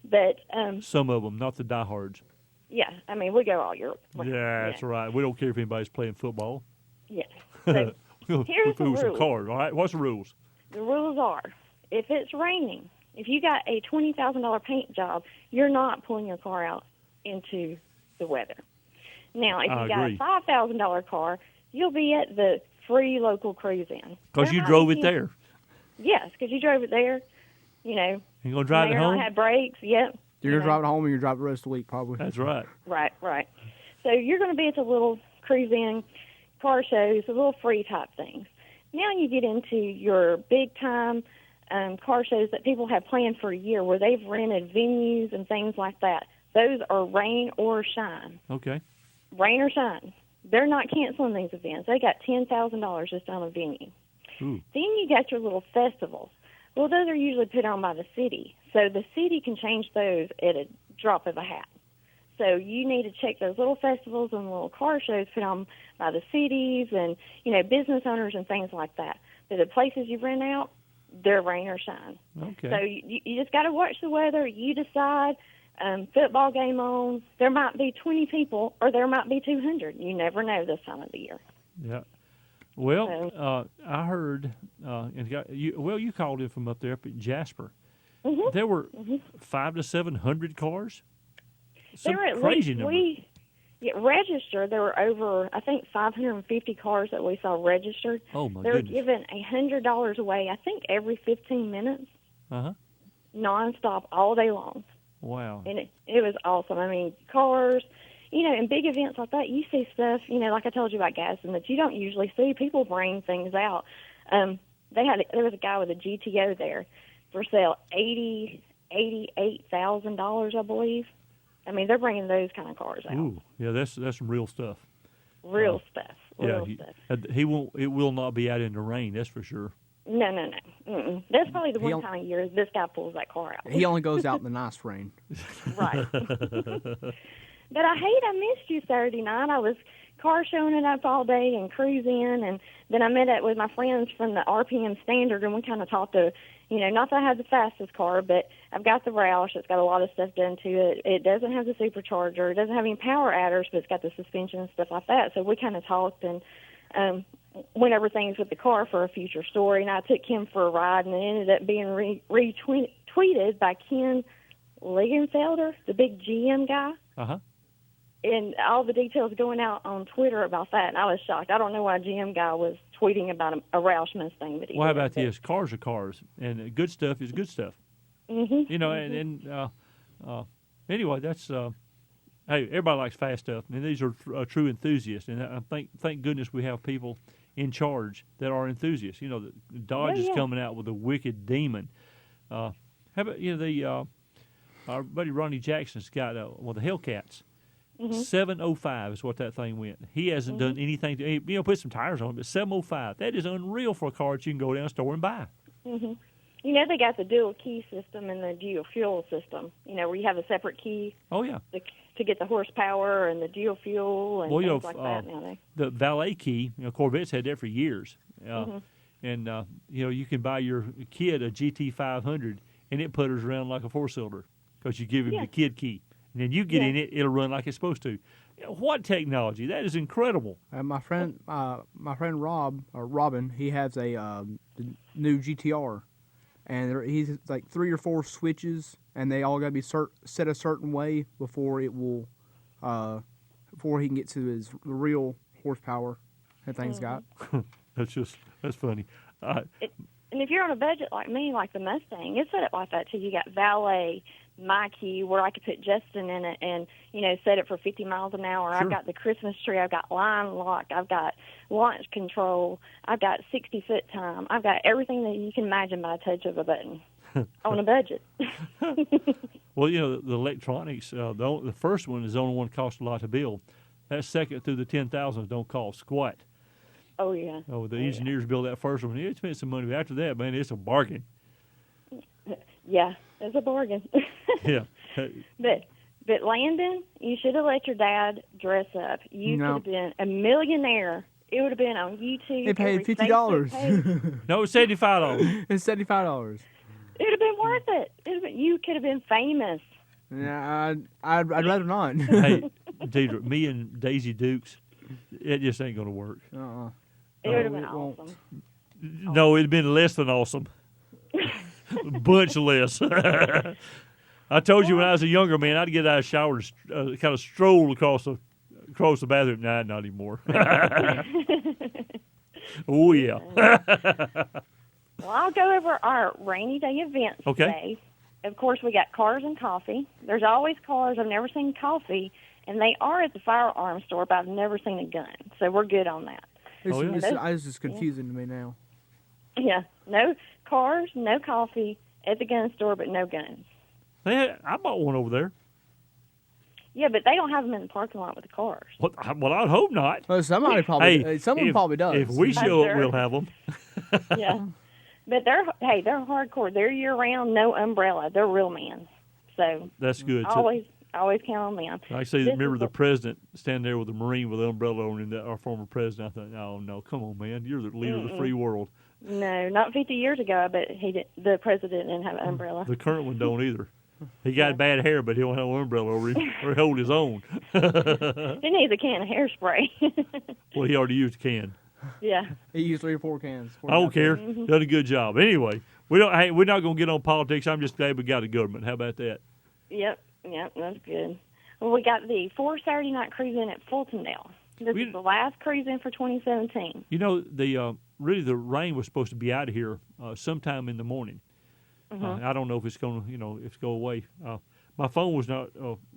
But some of them, not the diehards. Yeah, I mean, we go all year. Yeah, that's right. We don't care if anybody's playing football. Yeah. So here's the rules. All right, what's the rules? The rules are, if it's raining, if you got a $20,000 paint job, you're not pulling your car out into the weather. Now, if you got a $5,000 car, you'll be at the free local cruise-in. Because you drove it there. Yes, because you drove it there. You know. You're going to drive it home? Had brakes, yep. You're going to drive it home and you're driving the rest of the week, probably. That's right. Right. So you're going to be at the little cruise-in. car shows, the little free type things. Now you get into your big time car shows that people have planned for a year where they've rented venues and things like that. Those are rain or shine. Okay. Rain or shine. They're not canceling these events. They got $10,000 just on a venue. Ooh. Then you got your little festivals. Well, those are usually put on by the city. So the city can change those at a drop of a hat. So you need to check those little festivals and little car shows put on by the cities and, business owners and things like that. But the places you rent out, they're rain or shine. Okay. So you just got to watch the weather. You decide. Football game on. There might be 20 people or there might be 200. You never know this time of the year. Yeah. Well, I heard, you called in from up there up at Jasper. Mm-hmm. There were 500 to 700 cars. Some there were at crazy least number. registered. There were over, I think, 550 cars that we saw registered. Oh my They goodness! were giving $100 away. I think every 15 minutes, nonstop, all day long. Wow! And it was awesome. I mean, cars. In big events like that, you see stuff, like I told you about gas, and that you don't usually see. People bring things out. There was a guy with a GTO there for sale, $88,000, I believe. I mean, they're bringing those kind of cars out. Ooh, yeah, that's some real stuff. Real stuff. It will not be out in the rain. That's for sure. No. Mm-mm. That's probably the one time of year this guy pulls that car out. He only goes out in the nice rain. Right. But I missed you Saturday night. I was car showing it up all day and cruising, and then I met up with my friends from the RPM Standard, and we kind of talked to, not that I have the fastest car, but I've got the Roush. It's got a lot of stuff done to it. It doesn't have the supercharger. It doesn't have any power adders, but it's got the suspension and stuff like that. So we kind of talked and went over things with the car for a future story, and I took him for a ride, and it ended up being retweeted by Ken Ligenfelder, the big GM guy. Uh-huh. And all the details going out on Twitter about that, and I was shocked. I don't know why GM guy was tweeting about a Roush Mustang, but he Well, how did. about this? Cars are cars, and good stuff is good stuff. Mm-hmm. Anyway, that's hey, everybody likes fast stuff, and these are true enthusiasts, and I thank goodness we have people in charge that are enthusiasts. The Dodge is coming out with a wicked demon. How about our buddy Ronnie Jackson's got the Hellcats. 705 is what that thing went. He hasn't done anything to, put some tires on it, but 705, that is unreal for a car that you can go down the store and buy. Mm-hmm. They got the dual key system and the dual fuel system, where you have a separate key. Oh, yeah. To get the horsepower and the dual fuel and things like that nowadays. The valet key, Corvette's had that for years. And, you can buy your kid a GT500, and it putters around like a four-cylinder because you give him the kid key. And then you get in it, it'll run like it's supposed to. What technology? That is incredible. My friend Robin, he has a the new GTR, and he's like 3 or 4 switches, and they all got to be set a certain way before it will, before he can get to the real horsepower that thing's got. That's funny. And if you're on a budget like me, like the Mustang, it's set up like that too. You got valet, my key, where I could put Justin in it and, set it for 50 miles an hour. Sure. I've got the Christmas tree. I've got line lock. I've got launch control. I've got 60-foot time. I've got everything that you can imagine by a touch of a button on a budget. Well, the electronics, the first one is the only one that costs a lot to build. That second through the 10,000 don't cost squat. Oh, yeah. Oh, the engineers build that first one. It spent some money. But after that, man, it's a bargain. Yeah, it's a bargain. Yeah. But Landon, you should have let your dad dress up. You could have been a millionaire. It would have been on YouTube. They paid $50. No, it's $75. It's $75. It would have been worth it. You could have been famous. Yeah, I'd rather not. Hey, Deidre, me and Daisy Dukes, it just ain't going to work. It would have been awesome. No, it'd been less than awesome. Bunch less. I told you when I was a younger man, I'd get out of the shower and kind of stroll across the bathroom. Nah, not anymore. Oh, yeah. Well, I'll go over our rainy day events today. Of course, we got cars and coffee. There's always cars. I've never seen coffee, and they are at the firearms store, but I've never seen a gun. So we're good on that. It's just confusing to me now. Yeah, no cars, no coffee at the gun store, but no guns. I bought one over there. Yeah, but they don't have them in the parking lot with the cars. Well, I'd hope not. Well, somebody probably, someone probably does. If we show up, we'll have them. Yeah, but they're hardcore. They're year round, no umbrella. They're real men. So that's good. Always count on them. I say, remember the president standing there with a Marine with an umbrella on, and our former president. I thought, oh no, come on, man, you're the leader of the free world. No, not 50 years ago. I bet the president didn't have an umbrella. The current one don't either. He got bad hair, but he don't have an umbrella over him, or hold his own. He needs a can of hairspray. Well, he already used a can. Yeah. He used 3 or 4 cans. I don't care. Done a good job. Anyway, we're not going to get on politics. I'm just glad we got a government. How about that? Yep, that's good. Well, we got the 4 Saturday night cruise in at Fultondale. This is the last cruise in for 2017. You know, really the rain was supposed to be out of here sometime in the morning. I don't know if it's going to, go away. My phone was not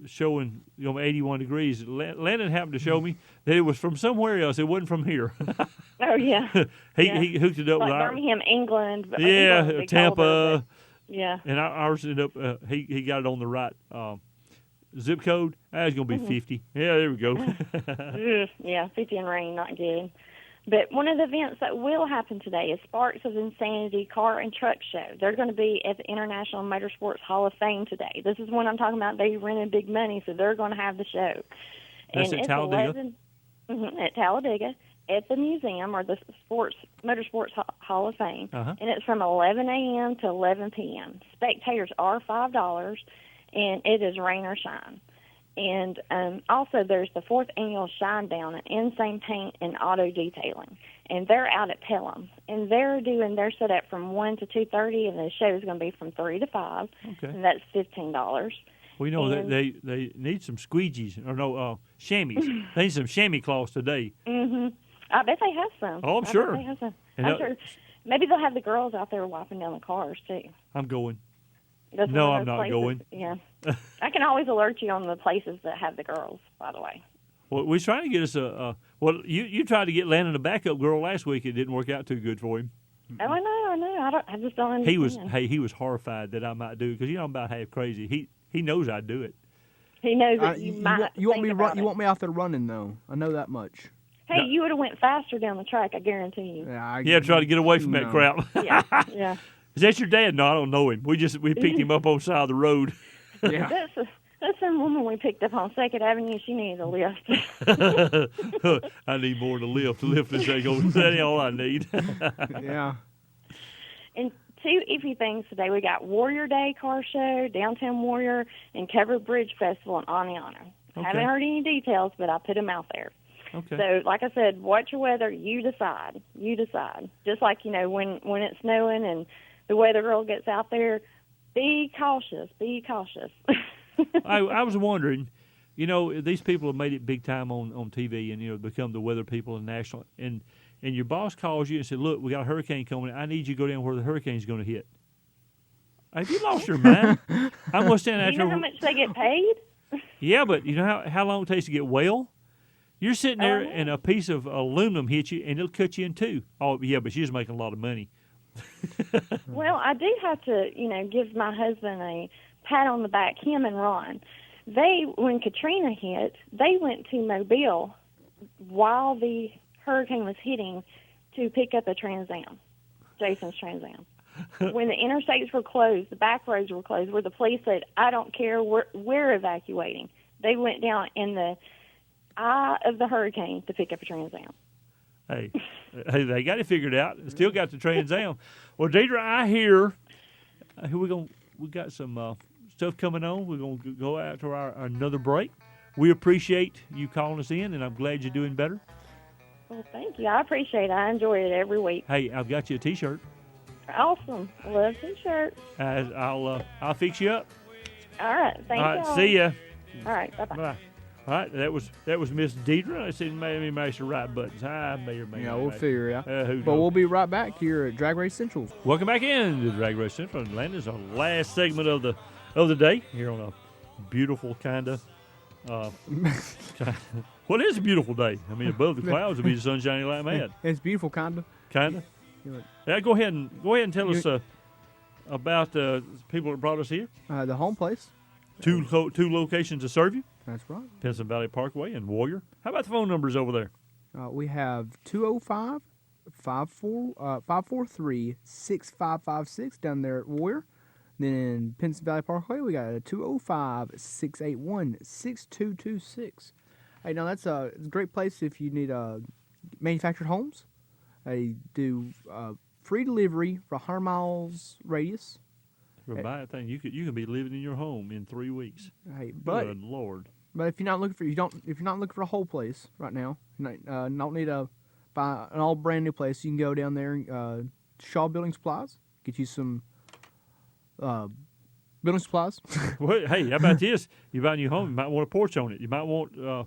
showing 81 degrees. Lennon happened to show me that it was from somewhere else. It wasn't from here. Oh yeah. He hooked it up like with Birmingham, England. Yeah, Tampa. Yeah. And ours ended up. He got it on the right zip code. It's going to be 50. Yeah, there we go. Yeah, 50 and rain, not good. But one of the events that will happen today is Sparks of Insanity Car and Truck Show. They're going to be at the International Motorsports Hall of Fame today. This is what I'm talking about. They rented big money, so they're going to have the show. That's at Talladega? At Talladega, at the museum, or the Motorsports Hall of Fame. And it's from 11 a.m. to 11 p.m. Spectators are $5, and it is rain or shine. And also there's the 4th annual Shine Down at Insane Paint and Auto Detailing. And they're out at Pelham. And they're doing their setup from 1 to 2:30, and the show is going to be from 3 to 5. Okay. And that's $15. Well, they need some squeegees, or chamois. They need some chamois cloths today. I bet they have some. Oh, I'm sure. Bet they have some. I'm sure. Maybe they'll have the girls out there wiping down the cars, too. I'm going. That's no, I'm not places. going. Yeah. I can always alert you on the places that have the girls, by the way. Well, we're trying to get us you tried to get Landon a backup girl last week. It didn't work out too good for him. Oh, I know. I just don't understand. He was horrified that I might do it, because I'm about half crazy. He knows I'd do it. He knows that you might. You want me out there running though. I know that much. Hey, you would have went faster down the track, I guarantee you. Yeah, try to get away from that crap. Yeah. Is that your dad? No, I don't know him. We picked him up on the side of the road. Yeah. That's some woman we picked up on 2nd Avenue. She needed a lift. I need more than a lift. To lift this thing over. That's all I need. Yeah. And 2 iffy things today. We got Warrior Day Car Show, Downtown Warrior, and Covered Bridge Festival in Aniana. Okay. Haven't heard any details, but I put them out there. Okay. So, like I said, watch your weather. You decide. Just like, when it's snowing and the weather girl gets out there, be cautious. I was wondering, these people have made it big time on TV and, become the weather people and national. And your boss calls you and said, look, we got a hurricane coming. I need you to go down where the hurricane's going to hit. Have you lost your mind? I'm going to stand out there. You know how much they get paid? Yeah, but you know how long it takes to get well? You're sitting there and a piece of aluminum hits you and it'll cut you in two. Oh, yeah, but she's making a lot of money. Well, I do have to, give my husband a pat on the back, him and Ron. When Katrina hit, they went to Mobile while the hurricane was hitting to pick up a Trans Am, Jason's Trans Am. When the interstates were closed, the back roads were closed, where the police said, I don't care, we're evacuating. They went down in the eye of the hurricane to pick up a Trans Am. Hey, they got it figured out. Still got the Trans Am. Well, Deidre, I hear we got some stuff coming on. We're gonna go out to our another break. We appreciate you calling us in, and I'm glad you're doing better. Well, thank you. I appreciate it. I enjoy it every week. Hey, I've got you a T-shirt. Awesome. Love T-shirts. I'll fix you up. All right. Thank you. All right. See ya. All right. Bye-bye. Bye. All right, that was Miss Deidre. I said, maybe mash the right buttons. I may or may not. Yeah, we'll figure it out. Who but knows? we'll be right back here at Drag Race Central. Welcome back in to Drag Race Central. And Landon's our last segment of the day here on a beautiful kind of Well, it is a beautiful day. I mean, above the clouds will be the sun shining like mad. It's beautiful, kinda. Kinda. Yeah, go ahead and tell us about the people that brought us here. The home place. Two locations to serve you. That's right. Pinson Valley Parkway and Warrior. How about the phone numbers over there? We have 205-543-6556 down there at Warrior. Then in Pinson Valley Parkway, we got a 205-681-6226. Hey, now it's a great place if you need manufactured homes. They do free delivery for 100 miles radius. For buying thing, you can be living in your home in 3 weeks. Hey, but good Lord! But if you're not looking for if you're not looking for a whole place right now, you don't need to buy an all brand new place. You can go down there, Shaw Building Supplies, get you some building supplies. Well, hey, how about this? You buy a new home, you might want a porch on it. You might want you're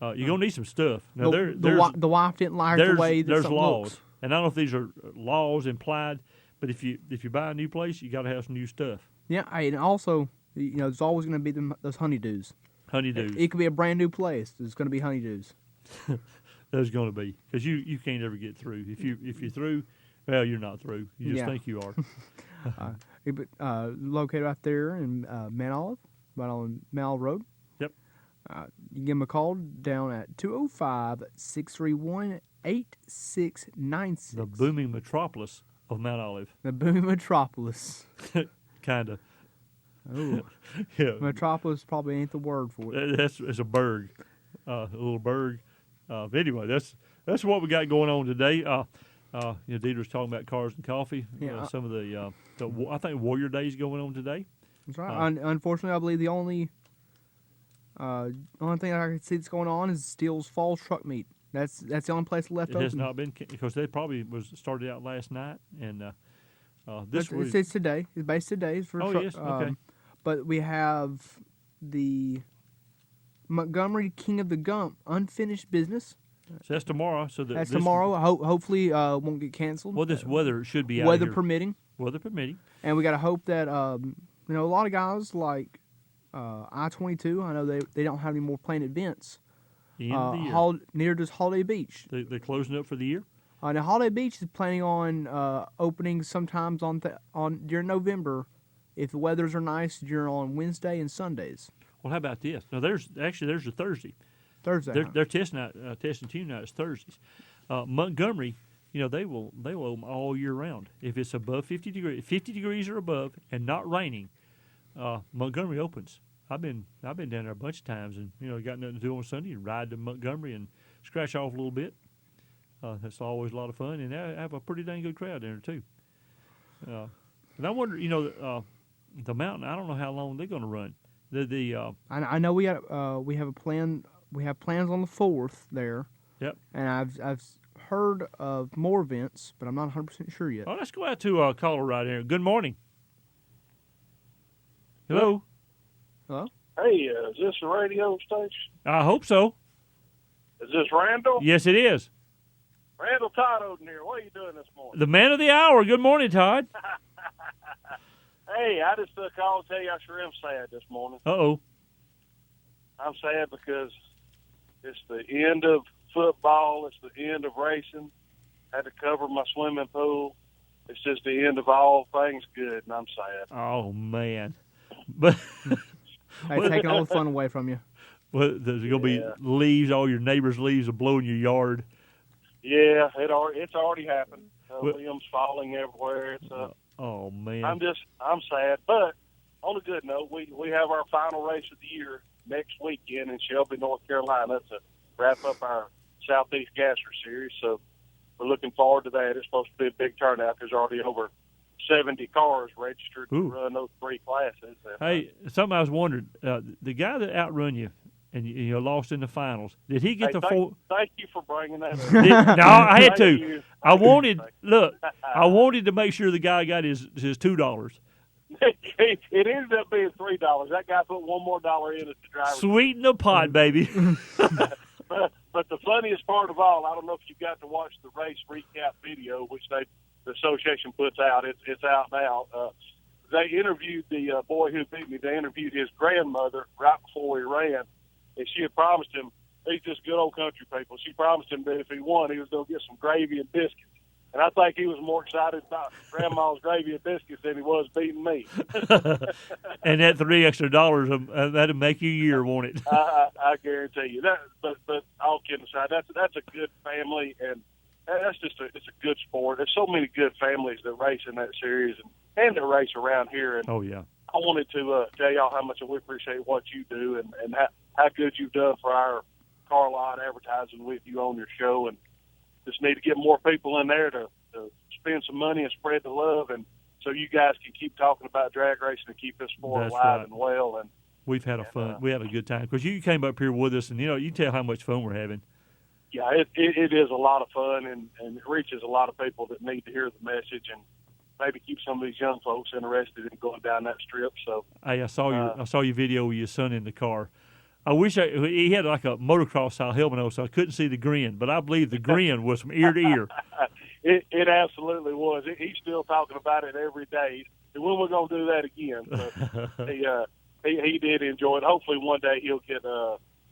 gonna need some stuff. Now the wife didn't like the way that there's laws, looks. and I don't know if these are laws implied, but if you buy a new place, you got to have some new stuff. Yeah, hey, and also there's always going to be those honeydews. Honeydews. It could be a brand new place. There's going to be honeydews. There's going to be, because you can't ever get through. If you're through, well, you're not through. You just think you are. Located right there in Mount Olive, right on Mount Olive Road. Yep. You can give them a call down at 205-631-8696. The booming metropolis of Mount Olive. The booming metropolis. Kinda. Oh, yeah. Metropolis probably ain't the word for it. It's a burg, a little burg. Anyway, that's what we got going on today. Deidre's talking about cars and coffee. Yeah. Some of I think Warrior Day is going on today. That's right. Unfortunately, I believe the only thing I can see that's going on is Steele's Falls Truck Meet. That's the only place left open. It has not been, because they probably was started out last night, and this week. It's today. It's based today. It's for yes, okay. But we have the Montgomery King of the Gump unfinished business. So that's tomorrow. So that's tomorrow. Hopefully, won't get canceled. Well, this weather should be out weather here. permitting. Weather permitting. And we got to hope that a lot of guys like I-22. I know they don't have any more planned events. The end of the year. Near just Holiday Beach. They're closing up for the year. Now Holiday Beach is planning on opening sometimes during November, if the weathers are nice, on Wednesday and Sundays. Well, how about this? Now there's a Thursday. Thursday. They're testing tune nights Thursdays. Montgomery, they will open all year round. If it's above 50 degrees or above, and not raining, Montgomery opens. I've been down there a bunch of times, and got nothing to do on Sunday, and ride to Montgomery and scratch off a little bit. That's always a lot of fun, and I have a pretty dang good crowd there too. And I wonder, the mountain. I don't know how long they're going to run. I know we have a plan. We have plans on the 4th there. Yep. And I've heard of more events, but I'm not 100% sure yet. Oh, let's go out to a caller right here. Good morning. Hello. Hello. Hey, is this a radio station? I hope so. Is this Randall? Yes, it is. Randall Todd Oden here. What are you doing this morning? The man of the hour. Good morning, Todd. Hey, I just called to tell you I sure am sad this morning. Uh-oh. I'm sad because it's the end of football. It's the end of racing. I had to cover my swimming pool. It's just the end of all things good, and I'm sad. Oh, man. But Hey, taking all the fun away from you. Well, there's going to be leaves, all your neighbors' leaves are blowing your yard. Yeah, it's already happened. Limbs falling everywhere. It's oh man, I'm sad. But on a good note, we have our final race of the year next weekend in Shelby, North Carolina, to wrap up our Southeast Gasser Series. So we're looking forward to that. It's supposed to be a big turnout. There's already over 70 cars registered to run those 3 classes. Hey, something I was wondering, the guy that outrun you and you lost in the finals, did he get Thank you for bringing that up. No, I had to. I wanted to make sure the guy got his $2. It ended up being $3. That guy put $1 more in at the driver. Sweeten the pot, baby. But the funniest part of all, I don't know if you got to watch the race recap video, which the association puts out. It's out now. They interviewed the boy who beat me. They interviewed his grandmother right before we ran, and she had promised him, these just good old country people, she promised him that if he won, he was going to get some gravy and biscuits. And I think he was more excited about Grandma's gravy and biscuits than he was beating me. And that $3 extra, that'll make you a year, won't it? I guarantee you that. But all kidding aside, that's a good family, and that's just it's a good sport. There's so many good families that race in that series and that race around here. And oh yeah, I wanted to tell y'all how much we appreciate what you do and how good you've done for our car lot advertising with you on your show, and just need to get more people in there to spend some money and spread the love, and so you guys can keep talking about drag racing and keep this sport That's alive right. and well. And we've had we had a good time because you came up here with us, and you tell how much fun we're having. Yeah, it is a lot of fun, and it reaches a lot of people that need to hear the message, and maybe keep some of these young folks interested in going down that strip. So hey, I saw your video with your son in the car. I wish he had like a motocross style helmet on, so I couldn't see the grin. But I believe the grin was from ear to ear. It absolutely was. He's still talking about it every day. And when we're going to do that again? But he did enjoy it. Hopefully one day he'll get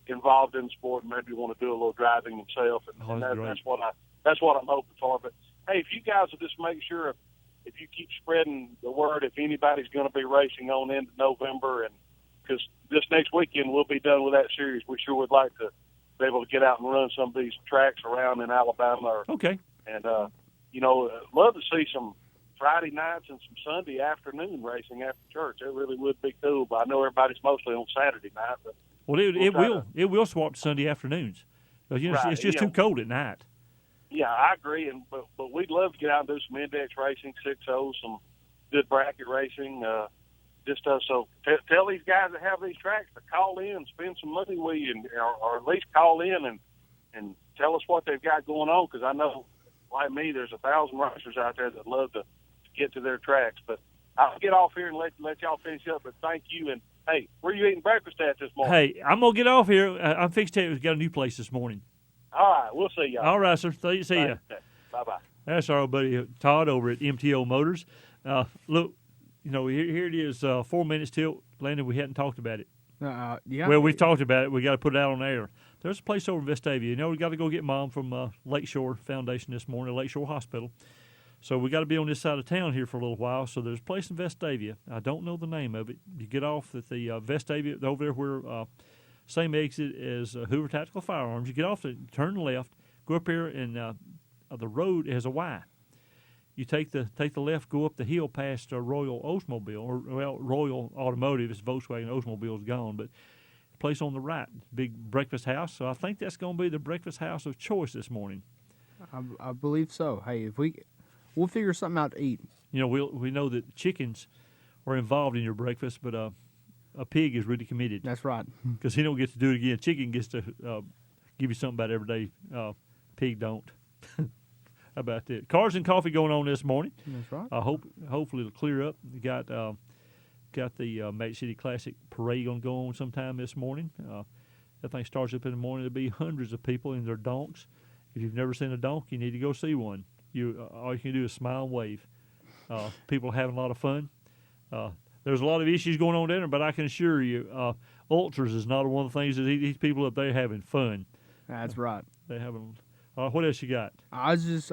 involved in the sport and maybe want to do a little driving himself. And that's what I'm hoping for. But hey, if you guys will just make sure if you keep spreading the word, if anybody's going to be racing on into November, and because this next weekend we'll be done with that series, we sure would like to be able to get out and run some of these tracks around in Alabama. Okay. And, love to see some Friday nights and some Sunday afternoon racing after church. It really would be cool, but I know everybody's mostly on Saturday night. But well, it will swap to Sunday afternoons. Right, it's just too cold at night. Yeah, I agree, but we'd love to get out and do some index racing, 6-0, some good bracket racing. So tell these guys that have these tracks to call in, spend some money with you, or at least call in and tell us what they've got going on, because I know, like me, there's 1,000 racers out there that love to get to their tracks. But I'll get off here and let y'all finish up, but thank you. And, hey, where are you eating breakfast at this morning? Hey, I'm going to get off here. I'm fixed to got a new place this morning. All right, we'll see y'all. All right, sir. See you. Bye-bye. That's our buddy Todd over at MTO Motors. Look, here it is, 4 minutes till. Landon, we hadn't talked about it. Yeah. Well, we've talked about it. We got to put it out on air. There's a place over in Vestavia. We got to go get Mom from Lakeshore Foundation this morning, Lakeshore Hospital. So we got to be on this side of town here for a little while. So there's a place in Vestavia. I don't know the name of it. You get off at the Vestavia over there where same exit as Hoover Tactical Firearms. You get off, turn left, go up here, and the road has a Y. You take the left, go up the hill past Royal Oldsmobile, Royal Automotive. It's Volkswagen. Oldsmobile's gone, but the place on the right, big breakfast house. So I think that's going to be the breakfast house of choice this morning. I believe so. Hey, we'll figure something out to eat. We know that chickens are involved in your breakfast, but a pig is really committed. That's right. Because he don't get to do it again. Chicken gets to give you something about every day. Pig don't. How about that? Cars and coffee going on this morning. That's right. Hopefully it'll clear up. We got the Magic City Classic parade going to go on sometime this morning. That thing starts up in the morning. There'll be hundreds of people in their donks. If you've never seen a donk, you need to go see one. All you can do is smile and wave. People are having a lot of fun. There's a lot of issues going on there, but I can assure you, ultras is not one of the things that these people up there having fun. That's right. They're having. What else you got? I was just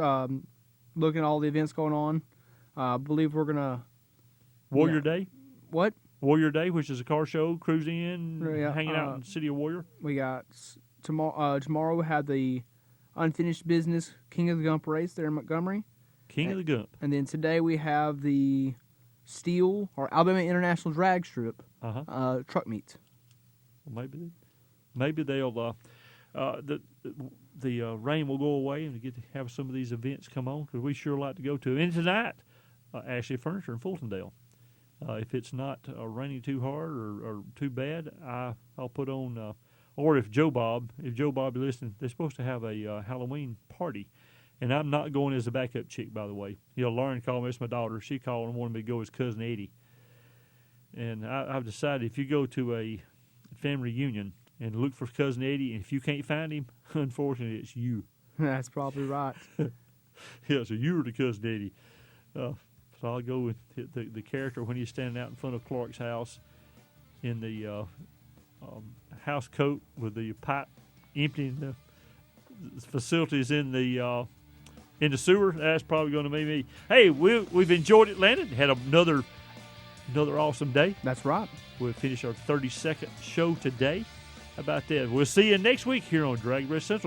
looking at all the events going on. I believe we're gonna Warrior Day. What? Warrior Day, which is a car show, cruising in, hanging out in the city of Warrior. We got tomorrow. Tomorrow we have the unfinished business King of the Gump race there in Montgomery. King of the Gump. And then today we have the Steel or Alabama International Drag Strip truck meets. Well, maybe they'll the rain will go away and we get to have some of these events come on, because we sure like to go to. And tonight, Ashley Furniture in Fultondale. If it's not raining too hard or too bad, I'll put on. Or if Joe Bob is listening, they're supposed to have a Halloween party. And I'm not going as a backup chick, by the way. Lauren called me. It's my daughter. She called and wanted me to go as Cousin Eddie. And I've decided if you go to a family reunion and look for Cousin Eddie, and if you can't find him, unfortunately, it's you. That's probably right. Yeah, so you're the Cousin Eddie. So I'll go with the character when he's standing out in front of Clark's house in the house coat with the pipe emptying the facilities in the sewer. That's probably going to be me. Hey, we've enjoyed Atlanta. Had another awesome day. That's right. We'll finish our 32nd show today. How about that? We'll see you next week here on DragRace Central.